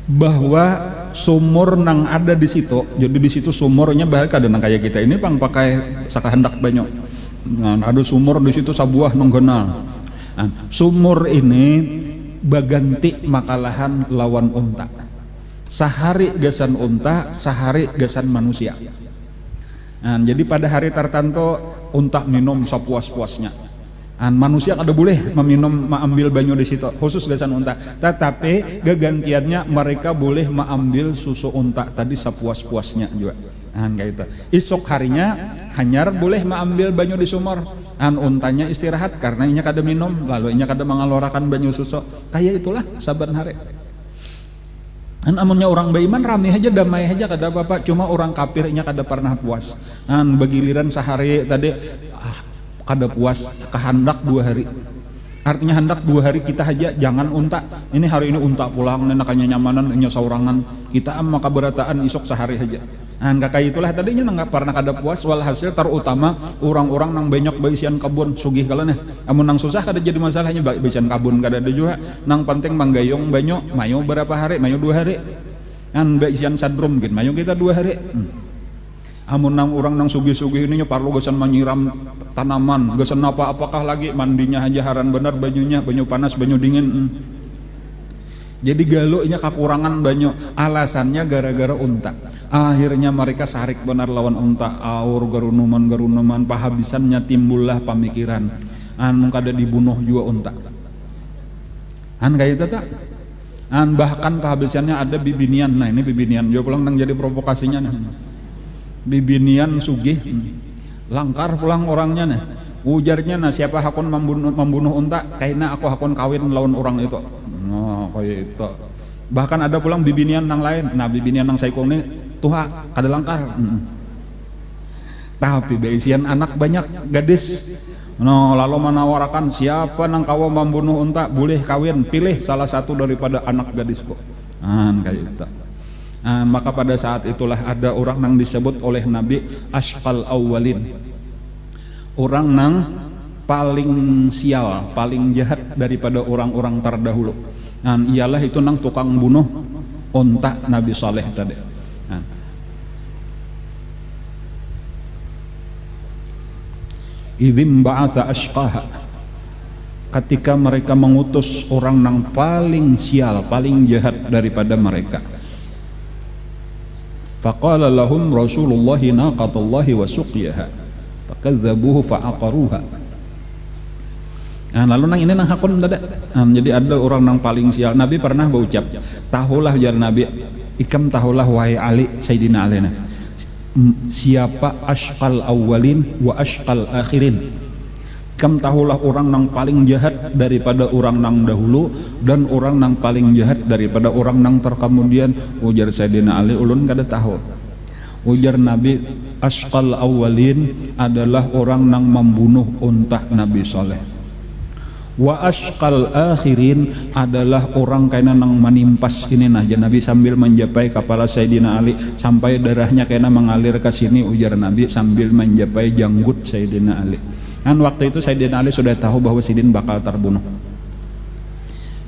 bahwa sumur nang ada di situ, jadi di situ sumurnya bahkan ada nang kayak kita ini pang pakai sakahendak banyu. Ada sumur di situ sabuah menggenal. Sumur ini baganti makalahan lawan unta. Sahari gasan unta, sahari gasan manusia. Nah, jadi pada hari tertentu unta minum sepuas-puasnya. Manusia kada boleh mengambil banyu di situ, khusus gasan unta. Tetapi gantiannya mereka boleh mengambil susu unta tadi sepuas-puasnya juga. Kayak itu. Esok harinya hanyar boleh mengambil banyu di sumur. Untanya istirahat karena inya kada minum, lalu inya kada mengeluarkan banyu susu. Kayak itulah saban hari. Amunnya orang beriman rame aja, damai aja, kada apa-apa. Cuma orang kafirnya kada pernah puas. Bagiliran sehari tadi kada puas, kehendak 2 hari. Artinya hendak 2 hari kita aja jangan unta. Ini hari ini unta pulang, nenakanya nyamanan, nya saurangan. Kita maka berataan isok sehari aja. Kayak itulah tadinya nggak pernah kada puas. Walhasil terutama orang-orang nang banyak baisian kebun sugih kalana. Amun nang susah kada jadi masalahnya baisian kebun kada ada juga. Nang penting manggayong banyak, mayo berapa hari, mayo 2 hari. Baisian sadrum gitu, mayo kita 2 hari. Amun nang orang nang sugih-sugih ini perlu gasan menyiram tanaman, gasan apakah lagi mandinya aja haran benar bajunya, banyu panas, banyu dingin. Jadi galunya kekurangan banyu, alasannya gara-gara unta. Akhirnya mereka sarik benar lawan unta, aur garunuman pahabisannya timbullah pemikiran. Kada dibunuh juga unta. Kayak itu tak? Bahkan pahabisannya ada bibinian. Nah ini bibinian, juga pulang nang jadi provokasinya. Bibinian sugih, langkar pulang orangnya nih. Ujarnya siapa hakun membunuh unta, kayaknya aku hakun kawin lawan orang itu. Kayak itu. Bahkan ada pulang bibinian nang lain. Nah bibinian nang saikong ini tuha kada langkar. Tapi baisian anak banyak gadis. Lalu menawarkan siapa nang kawa membunuh unta boleh kawin, pilih salah satu daripada anak gadisku. Kayak itu. Maka pada saat itulah ada orang nang disebut oleh Nabi ashqal awwalin, orang nang paling sial, paling jahat daripada orang-orang terdahulu. Ialah itu nang tukang bunuh unta Nabi Saleh tadi. Idzim ba'atha ashqaha, ketika mereka mengutus orang nang paling sial, paling jahat daripada mereka. Faqala lahum Rasulullah naqatallahi wa suqiyaha fakadzabuhu fa'aqaruha. Lalu nang ini nang hakun tadi. Jadi ada orang nang paling sial. Nabi pernah berucap, tahulah jar Nabi, ikam tahulah wahai Ali, Sayyidina Ali, siapa ashqal awwalin wa ashqal akhirin. Kam tahulah orang nang paling jahat daripada orang nang dahulu dan orang nang paling jahat daripada orang nang terkemudian. Ujar Sayyidina Ali, ulun kada tahu. Ujar Nabi, ashqal awwalin adalah orang nang membunuh unta Nabi Saleh. Wa ashqal akhirin adalah orang kena nang menimpas ini. Nah Nabi sambil menjapai kepala Sayyidina Ali sampai darahnya kena mengalir ke sini. Ujar Nabi sambil menjapai janggut Sayyidina Ali. Waktu itu Sayyidina Ali sudah tahu bahwa Sidin bakal terbunuh.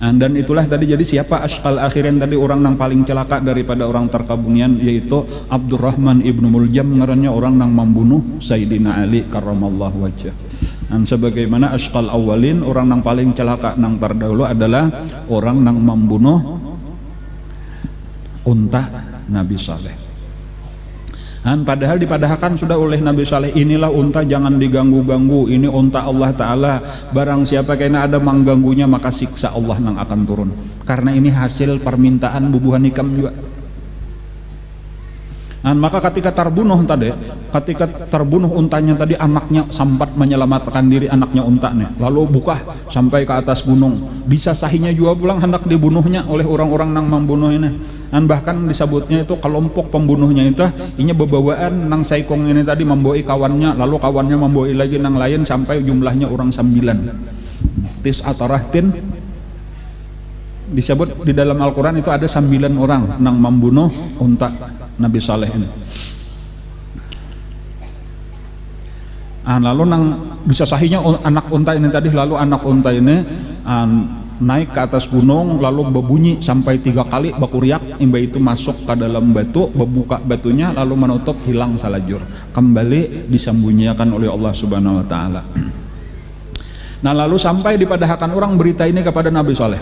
Dan itulah tadi jadi siapa ashqal akhirin tadi, orang nang paling celaka daripada orang terkemudian, yaitu Abdurrahman ibnu Muljam, ngarannya orang nang membunuh Sayyidina Ali karramallahu wajhah. Dan sebagaimana ashqal awalin, orang nang paling celaka nang terdahulu adalah orang nang membunuh unta Nabi Saleh. Padahal dipadahkan sudah oleh Nabi Saleh, inilah unta jangan diganggu-ganggu, ini unta Allah Ta'ala, barang siapa kena ada mengganggunya maka siksa Allah nang akan turun, karena ini hasil permintaan bubuhan ikam juga. Maka ketika terbunuh untanya tadi, anaknya sempat menyelamatkan diri, anaknya unta nih, lalu buka sampai ke atas gunung, disasahinya juga pulang hendak dibunuhnya oleh orang-orang nang membunuh ini. Bahkan disebutnya itu kelompok pembunuhnya itu inya bebawaan nang saikong ini tadi memboi kawannya, lalu kawannya memboi lagi nang lain sampai jumlahnya orang 9. Tis'atarahtin disebut di dalam Al-Quran itu ada 9 orang nang membunuh unta Nabi Saleh ini. Lalu nang disasahinya anak unta ini tadi, lalu anak unta ini naik ke atas gunung, lalu berbunyi sampai 3 kali bakuriak, imba itu masuk ke dalam batu, membuka batunya lalu menutup, hilang salajur, kembali disembunyikan oleh Allah Subhanahu wa taala. Lalu sampai dipadahkan orang berita ini kepada Nabi Saleh.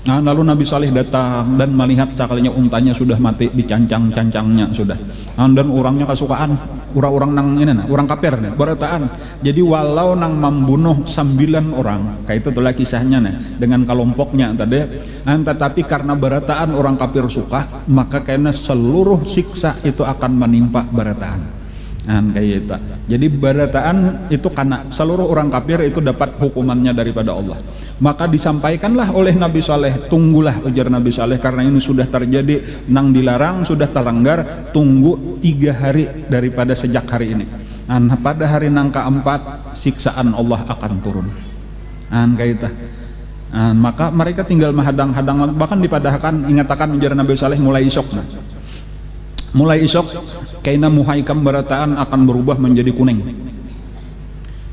Nah, lalu Nabi Saleh datang dan melihat sekalinya untanya sudah mati di cancang-cancangnya sudah. Nah, dan orangnya kesukaan, orang-orang nang ini nah, orang kafir nih, berataan. Jadi walau nang membunuh 9 orang, kayak itu itulah kisahnya nih dengan kelompoknya tadi. Nah, tetapi karena berataan orang kafir suka, maka karena seluruh siksa itu akan menimpa berataan. Nah, kayak itu. Jadi barataan itu karena seluruh orang kafir itu dapat hukumannya daripada Allah. Maka disampaikanlah oleh Nabi Saleh, tunggulah ujar Nabi Saleh, karena ini sudah terjadi, nang dilarang sudah terlanggar, tunggu 3 hari daripada sejak hari ini. Nah, pada hari nang keempat siksaan Allah akan turun. Nah, kayak itu. Nah, maka mereka tinggal menghadang-hadang, bahkan dipadahkan ingatakan ujar Nabi Saleh mulai isok. Nah, mulai isok kaina muhaikam barataan akan berubah menjadi kuning.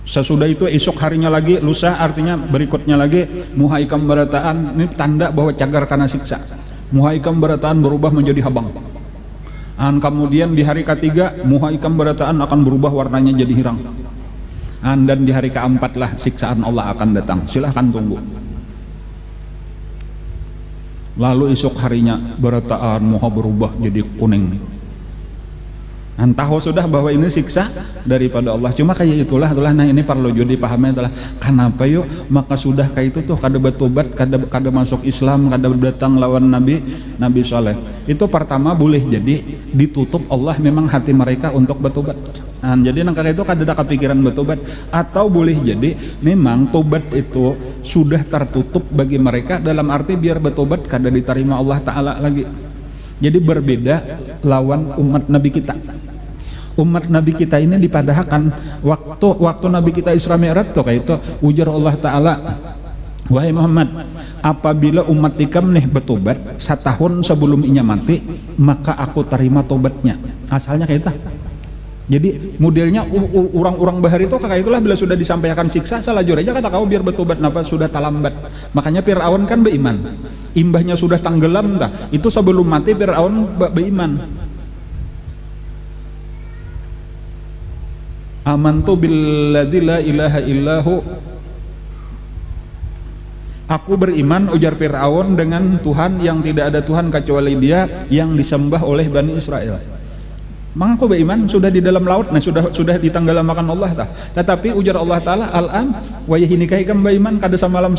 Sesudah itu esok harinya lagi, lusa artinya berikutnya lagi, muhaikam barataan ini tanda bahwa cagar karena siksa. Muhaikam barataan berubah menjadi habang. Dan kemudian di hari ketiga muhaikam barataan akan berubah warnanya jadi hirang. Dan di hari keempat lah siksaan Allah akan datang. Silahkan tunggu. Lalu esok harinya barataan muha berubah jadi kuning. Tahu sudah bahwa ini siksa daripada Allah. Cuma kayak itulah nah ini perlu jadi pahamnya adalah kenapa yuk maka sudah kayak itu tuh kada bertobat, kada masuk Islam, kada datang lawan Nabi Saleh. Itu pertama boleh jadi ditutup Allah memang hati mereka untuk bertobat. Nah, jadi nangka itu kada ada kepikiran bertobat, atau boleh jadi memang tobat itu sudah tertutup bagi mereka dalam arti biar bertobat kada diterima Allah Ta'ala lagi. Jadi berbeda lawan umat Nabi kita. Umat Nabi kita ini dipadahkan waktu Nabi kita Isra Mi'raj tuh kayak itu ujar Allah Ta'ala, wahai Muhammad, apabila umat ikam nih bertobat 1 tahun sebelum inya mati, maka aku terima tobatnya. Asalnya kayak itu. Jadi modelnya orang-orang bahari itu kayak itulah, bila sudah disampaikan siksa salajur aja kata kau biar bertobat, napa sudah talambat. Makanya Fir'aun kan beriman, imbahnya sudah tenggelam dah, itu sebelum mati Fir'aun beriman. Amantu billadzi la ilaha illahu, aku beriman ujar Fir'aun dengan Tuhan yang tidak ada Tuhan kecuali Dia yang disembah oleh Bani Israel. Maka aku beriman sudah di dalam laut, nah sudah ditenggelamkan Allah tah. Tetapi ujar Allah Ta'ala al-an wa yahinika ikam beriman kada samalam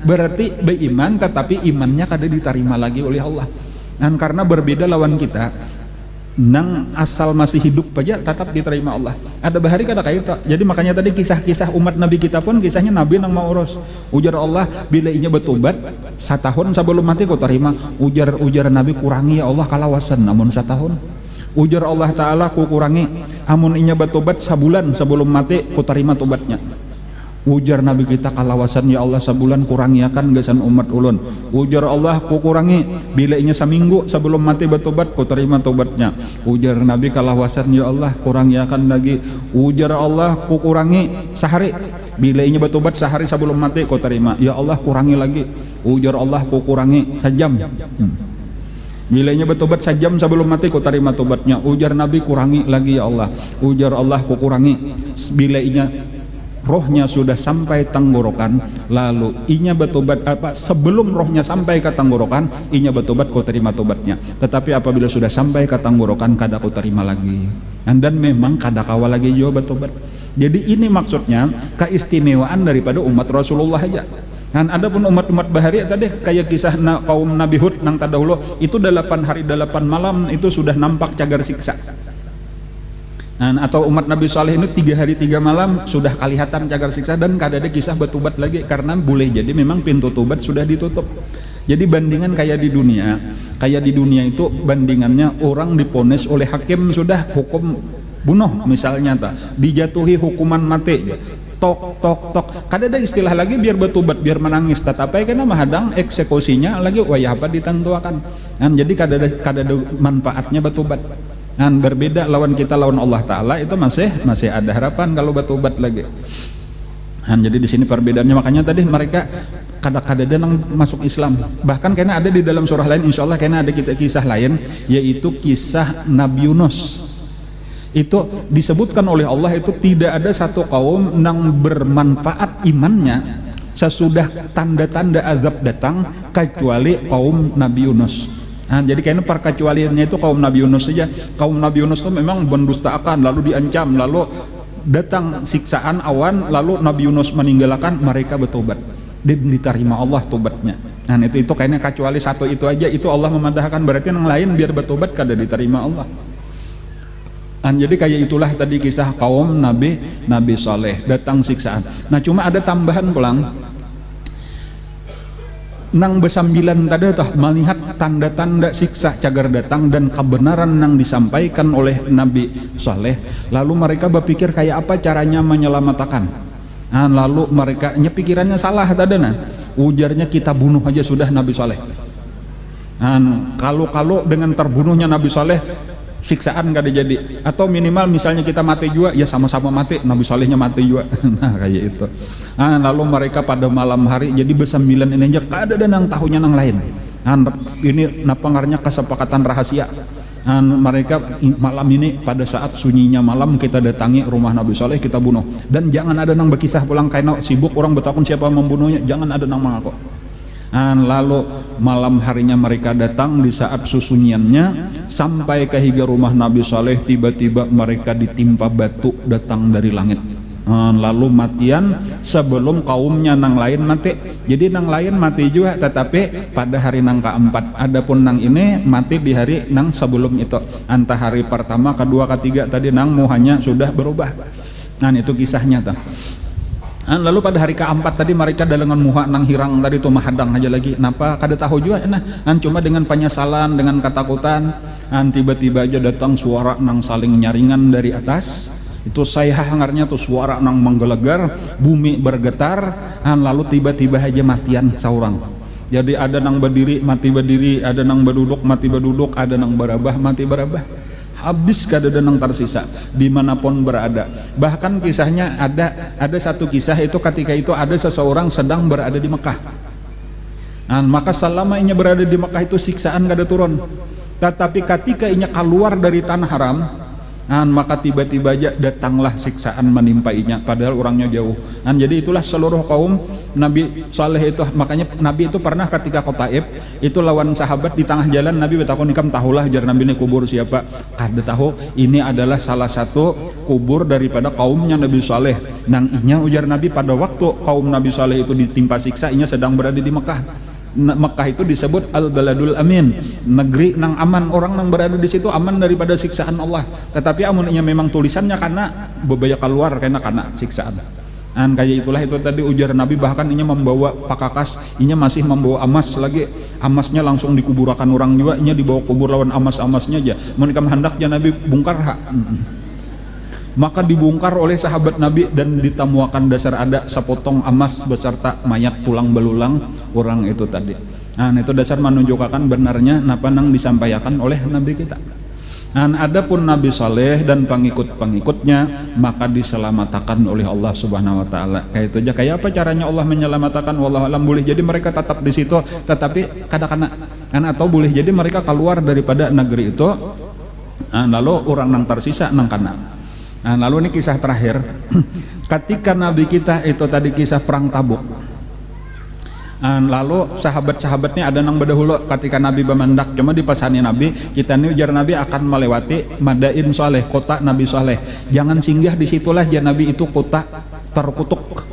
berarti beriman tetapi imannya kada diterima lagi oleh Allah. Dan karena berbeda lawan kita nang asal masih hidup aja tetap diterima Allah. Ada bahari kada kayak itu. Jadi makanya tadi kisah-kisah umat Nabi kita pun kisahnya Nabi nang mau urus. Ujar Allah bila inya bertobat 1 tahun sebelum mati kau terima. Ujar Nabi kurangi ya Allah kalawasan namun 1 tahun. Ujar Allah Ta'ala ku kurangi amun inya bertobat 1 bulan sebelum mati ku terima tobatnya. Ujar Nabi kita kalawasan ya Allah 1 bulan kurangi akan gasan umat ulun. Ujar Allah ku kurangi bila inya 1 minggu sebelum mati bertobat ku terima tobatnya. Ujar Nabi kalawasan ya Allah kurangi akan lagi. Ujar Allah ku kurangi sehari bila inya bertobat sehari sebelum mati ku terima. Ya Allah kurangi lagi. Ujar Allah ku kurangi sejam. Bila inya bertobat 1 jam sebelum mati ku terima tobatnya. Ujar Nabi kurangi lagi ya Allah. Ujar Allah ku kurangi bila inya rohnya sudah sampai tenggorokan, lalu inya bertobat sebelum rohnya sampai ke tenggorokan inya bertobat kau terima tobatnya. Tetapi apabila sudah sampai ke tenggorokan kada kau terima lagi. Dan memang kada kawa lagi juga bertobat. Jadi ini maksudnya keistimewaan daripada umat Rasulullah aja. Dan ada pun umat-umat bahari tadi kayak kisah kaum Nabi Hud nang tadahulu itu 8 hari 8 malam itu sudah nampak cagar siksa. Atau umat Nabi Saleh ini 3 hari 3 malam sudah kelihatan cagar siksa dan kada ada kisah bertobat lagi karena boleh jadi memang pintu tobat sudah ditutup. Jadi bandingan kayak di dunia itu bandingannya orang diponis oleh hakim sudah hukum bunuh misalnya dijatuhi hukuman mati. Tok kada ada istilah lagi biar bertobat biar menangis tetapi karena menghadang eksekusinya lagi wayah apa ditentuakan. Jadi kada ada manfaatnya bertobat. Berbeda lawan kita lawan Allah Ta'ala itu masih ada harapan kalau bertobat lagi. Jadi di sini perbedaannya, makanya tadi mereka kada-kada masuk Islam. Bahkan karena ada di dalam surah lain insyaallah karena ada kisah lain yaitu kisah Nabi Yunus. Itu disebutkan oleh Allah itu tidak ada satu kaum yang bermanfaat imannya sesudah tanda-tanda azab datang kecuali kaum Nabi Yunus. Nah, jadi kayaknya perkecualiannya itu kaum Nabi Yunus saja. Kaum Nabi Yunus itu memang mendustakan, lalu diancam, lalu datang siksaan awan, lalu Nabi Yunus meninggalkan, mereka bertobat, diterima Allah tobatnya. Nah itu kayaknya kecuali satu itu aja, itu Allah memadahkan, berarti yang lain biar bertobat kada diterima Allah. Jadi kayak itulah tadi kisah kaum Nabi Saleh, datang siksaan. Nah cuma ada tambahan pulang, nang besambilan tadi toh melihat tanda-tanda siksa cagar datang dan kebenaran yang disampaikan oleh Nabi Saleh, lalu mereka berpikir kayak apa caranya menyelamatkan. Lalu mereka pikirannya salah tadi, ujarnya kita bunuh aja sudah Nabi Saleh. Kalau dengan terbunuhnya Nabi Saleh siksaan gak ada jadi, atau minimal misalnya kita mati juga ya sama-sama mati, Nabi Salehnya mati juga. Nah kayak itu. Lalu mereka pada malam hari jadi bersembilan ini aja kada ada nang tahunya nang lain. Ini napangarnya kesepakatan rahasia. Mereka malam ini pada saat sunyinya malam kita datangi rumah Nabi Saleh, kita bunuh, dan jangan ada nang berkisah pulang karena sibuk orang bertakun siapa membunuhnya, jangan ada nang mengaku. Lalu malam harinya mereka datang di saat susunyiannya sampai ke higa rumah Nabi Saleh, tiba-tiba mereka ditimpa batu datang dari langit. Lalu matian sebelum kaumnya nang lain mati. Jadi nang lain mati juga, tetapi pada hari nang keempat. Adapun nang ini mati di hari nang sebelum itu. Antara hari pertama, kedua, ketiga tadi nang muhanya sudah berubah. Itu kisahnya tuh. Lalu pada hari keempat tadi mereka dalengan muha nang hirang tadi tuh mahadang aja lagi. Napa kada tahu juga cuma dengan penyesalan, dengan ketakutan, tiba-tiba aja datang suara nang saling nyaringan dari atas. Itu saya hangarnya tuh suara nang menggelegar, bumi bergetar, lalu tiba-tiba aja matian saurang. Jadi ada nang berdiri mati berdiri, ada nang berduduk mati berduduk, ada nang berabah mati berabah. Habis kada ada nang tersisa dimanapun berada. Bahkan kisahnya ada satu kisah itu ketika itu ada seseorang sedang berada di Mekah. Maka selama inya berada di Mekah itu siksaan kada turun. Tetapi ketika inya keluar dari tanah haram, maka tiba-tiba aja datanglah siksaan menimpainya padahal orangnya jauh. Jadi itulah seluruh kaum Nabi Saleh itu. Makanya Nabi itu pernah ketika ke Taif itu lawan sahabat di tengah jalan, Nabi bertakun, "Ikam tahulah jar Nabi ini kubur siapa?" Kada tahu, ini adalah salah satu kubur daripada kaumnya Nabi Saleh. Nang inya ujar Nabi pada waktu kaum Nabi Saleh itu ditimpa siksa, inya sedang berada di Mekah. Mekah itu disebut Al-Baladul Amin, negeri nang aman, orang nang berada di situ aman daripada siksaan Allah. Tetapi amunnya memang tulisannya karena bebaya keluar karena siksaan. Kayak itulah itu tadi ujar Nabi, bahkan inya membawa pakakas, inya masih membawa emas lagi, emasnya langsung dikuburakan orang juga, inya dibawa kubur lawan emas-emasnya aja. Menikam hendak ya Nabi bongkar maka dibongkar oleh sahabat Nabi dan ditemukan dasar ada sepotong emas beserta mayat tulang belulang orang itu tadi. Itu dasar menunjukkan benarnya napa nang disampaikan oleh Nabi kita. Adapun Nabi Saleh dan pengikut-pengikutnya maka diselamatkan oleh Allah Subhanahu wa taala. Kayak itu aja. Kayak apa caranya Allah menyelamatkan, wallahu alam. Boleh jadi mereka tetap di situ tetapi kadang-kadang atau boleh jadi mereka keluar daripada negeri itu, lalu orang nang tersisa nang kana. Lalu ini kisah terakhir. Ketika Nabi kita itu tadi kisah perang Tabuk. Lalu sahabat-sahabatnya ada nang berdahulu ketika Nabi bermandak, cuma dipasani Nabi, kita ini ujar Nabi akan melewati Madain Saleh, kota Nabi Saleh. Jangan singgah di situlah ya Nabi, itu kota terkutuk.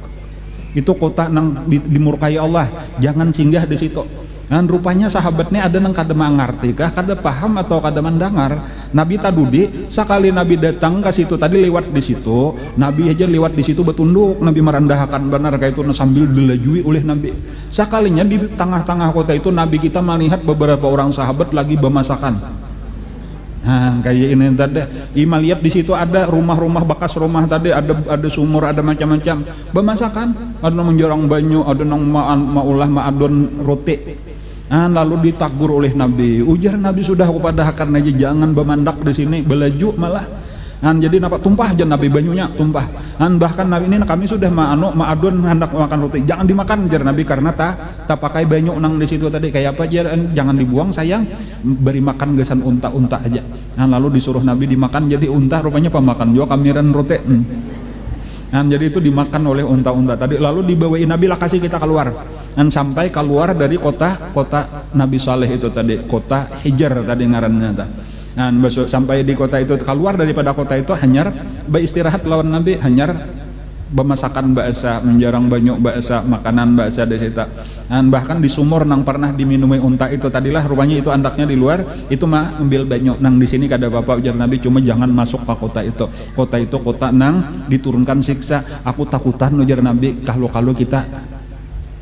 Itu kota nang dimurkai Allah. Jangan singgah di situ. Rupanya sahabatnya ada nang kada mangarti kah, kada paham atau kada mendengar. Nabi tadudi sekali Nabi datang ke situ tadi lewat di situ, Nabi aja lewat di situ bertunduk, Nabi merendahkan benar kayak itu sambil dilajui oleh Nabi. Sekalinya di tengah-tengah kota itu Nabi kita melihat beberapa orang sahabat lagi bermasakan. Kayak ini tadi, Ima lihat di situ ada rumah-rumah bekas rumah tadi, ada sumur, ada macam-macam bermasakan, ada nang menjorong banyu, ada nang maulah maadon roti. Lalu ditagur oleh Nabi, ujar Nabi sudah kepadahkan aja jangan bermandak di sini, belaju malah. Jadi napa tumpah aja Nabi banyunya tumpah. Bahkan Nabi ini kami sudah maadun hendak makan roti, jangan dimakan jar Nabi karena tak pakai banyu nang di situ tadi. Kayak apa jar, jangan dibuang sayang, beri makan gesan unta-unta aja. Lalu disuruh Nabi dimakan jadi unta, rupanya pemakan juga kamiran roti. Nah, jadi itu dimakan oleh unta-unta tadi, lalu dibawain Nabi lah, kasih kita keluar. Dan sampai keluar dari kota Nabi Saleh itu tadi, kota Hijr tadi ngarannya. Nah, sampai di kota itu, keluar daripada kota itu hanyar beristirahat lawan Nabi, hanyar bemasakan baksa, menjarang banyak baksa, makanan baksa di situ. Dan bahkan di sumur nang pernah diminumi unta itu tadilah, rupanya itu andaknya di luar, itu mah ambil banyak nang di sini kada bapak ujar Nabi, cuma jangan masuk ke kota itu. Kota itu kota nang diturunkan siksa. Aku takutan ujar Nabi kalau kita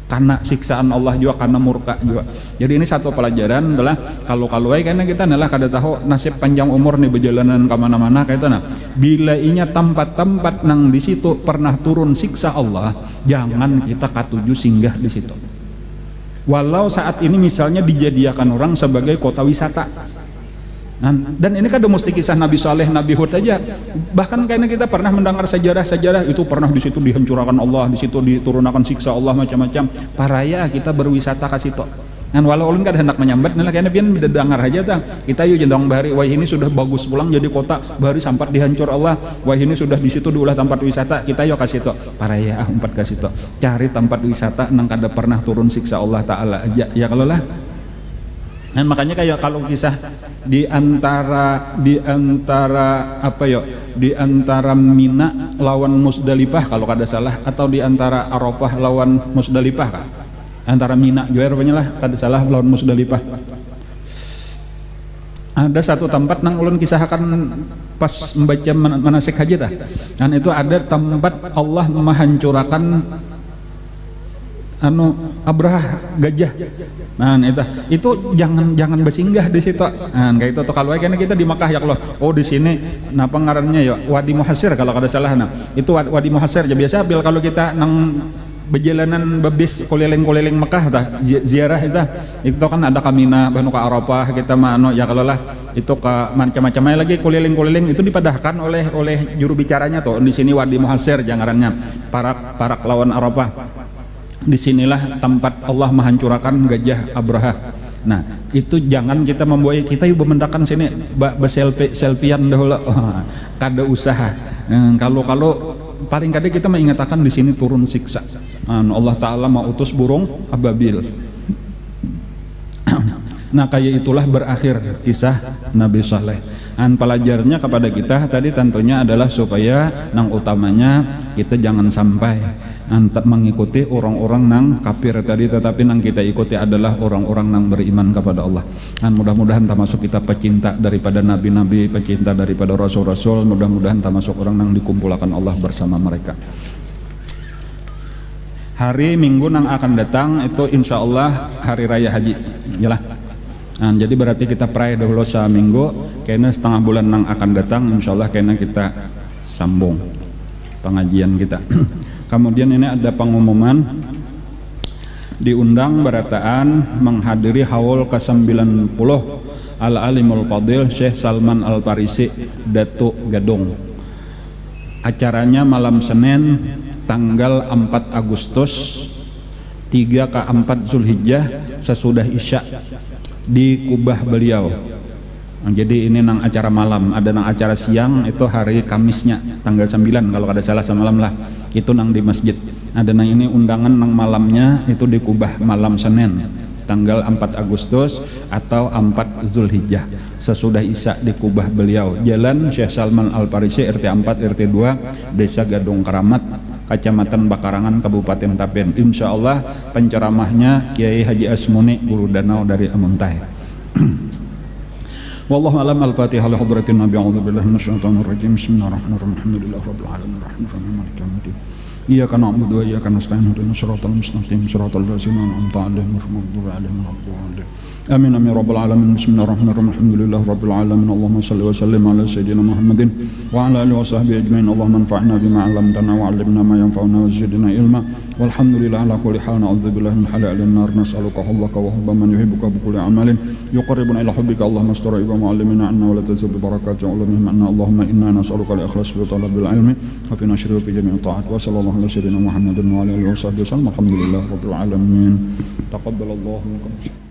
karena siksaan Allah juga, karena murka juga. Jadi ini satu pelajaran adalah kalau karena kita adalah kada tahu nasib panjang umur nih berjalanan kemana-mana kayak itu. Nah, bila inya tempat-tempat nang di situ pernah turun siksa Allah, jangan kita katuju singgah di situ. Walau saat ini misalnya dijadikan orang sebagai kota wisata. Dan ini kan mesti kisah Nabi Saleh, Nabi Hud aja. Bahkan kayaknya kita pernah mendengar sejarah-sejarah itu pernah di situ dihancurkan Allah, di situ diturunkan siksa Allah macam-macam. Paraya kita berwisata ke situ. Dan walau ulun kan hendak menyambat, nah kayaknya pian dengar aja tah. Kita yuk jendong bahari, wah ini sudah bagus pulang jadi kota, bahari sampai dihancur Allah. Wah ini sudah di situ diulah tempat wisata, kita yuk ke situ. Paraya umpat ke situ. Cari tempat wisata nang kada pernah turun siksa Allah Taala aja. Ya kalau lah. Dan makanya kayak kalau kisah di antara Mina lawan Musdalifah kalau kada salah, atau di antara Arafah lawan Musdalifah kan? Antara Mina juga rupanya lah kada salah lawan Musdalifah. Ada satu tempat nang ulun kisahkan pas membaca manasik haji dah. Dan itu ada tempat Allah menghancurkan Abrahah gajah. Nah itu jangan bersinggah di situ. Nah kayak itu tuh kalau kayaknya kita di Makkah ya kalau di sini napa ngarannya ya Wadi Muhassir kalau kada salah. Nah itu Wadi Muhassir ya biasa bil kalau kita nang berjalanan bebis keliling-keliling Mekah ziarah itu kan ada Kamina Banu ke Arafah kita mano ya kalau lah itu ke macam-macamnya lagi keliling-keliling itu dipadahkan oleh juru bicaranya tuh di sini Wadi Muhassir jangarannya parak lawan Arafah. Disinilah tempat Allah menghancurkan gajah Abraha. Nah itu jangan kita membuat kita yuk memendakan sini selfiean dahulu, kada usaha. Kalau paling kada kita mengatakan di sini turun siksa. Allah Taala mau utus burung ababil. Nah kayak itulah berakhir kisah Nabi Saleh. Dan pelajarnya kepada kita tadi tentunya adalah supaya nang utamanya kita jangan sampai mengikuti orang-orang nang kafir tadi, tetapi nang kita ikuti adalah orang-orang nang beriman kepada Allah. Dan mudah-mudahan termasuk kita pecinta daripada nabi-nabi, pecinta daripada rasul-rasul, mudah-mudahan termasuk orang nang dikumpulkan Allah bersama mereka. Hari Minggu nang akan datang itu insya Allah hari raya haji yalah. Nah, jadi berarti kita pray dahulu seminggu, kayaknya setengah bulan nang akan datang insya Allah kayaknya kita sambung pengajian kita. Kemudian ini ada pengumuman diundang berataan menghadiri haul ke-90 Al-Alimul Fadil Syekh Salman Al-Farisi Datuk Gadung. Acaranya malam Senin tanggal 4 Agustus 3 ke 4 Zulhijjah sesudah Isya di Kubah beliau. Jadi ini nang acara malam, ada nang acara siang itu hari Kamisnya tanggal 9 kalau kada salah semalam lah. Itu nang di masjid. Ada nang ini undangan nang malamnya itu di Kubah malam Senin tanggal 4 Agustus atau 4 Zulhijjah sesudah Isya di Kubah beliau. Jalan Syekh Salman Al-Farisi RT 4 RT 2 Desa Gadung Keramat Kecamatan Bakarangan Kabupaten Tapen. Insyaallah penceramahnya Kiai Haji Asmuni Guru Danau dari Amuntai. Wallahu alam. Al-Fatihah li hadratin Nabi. A'udzubillahi minasyaitonir rajim. Bismillahirrahmanirrahim. Alhamdulillahi rabbil alamin arrahmanirrahim maliki yaumiddin. Iyyaka na'budu wa iyyaka nasta'in ihdinas siratal mustaqim siratal ladzina an'amta 'alaihim ghairil maghdubi 'alaihim waladdallin. Amin amin rabbal alamin. Bismillahirrahmanirrahim. Alhamdulillahi rabbil alamin. Allahumma shalli wa sallim ala sayyidina Muhammadin wa ala alihi wa sahbihi ajmain. Allahumma anfa'na bima 'allamtana wa 'allimna ma yanfa'una wa zidna ilma. Walhamdulillahi ala kulli hal. Na'udzubillahi min halalin nar. Nas'aluka hubbaka wa hubba man yuhibbuka bi kulli amalin yuqarribuna ila hubbika. Allahumma asturi wa mu'allimina anna wa la tazid bi barakati ulumihim anna. Allahumma inna nas'aluka al-ikhlas fi talabil ilmi wa fi nashri fi jami'i ta'at. Wa sallallahu ala sayyidina Muhammadin wa ala alihi wa sahbihi wasallam. Alhamdulillahi rabbil alamin. Taqabbalallahu minkum.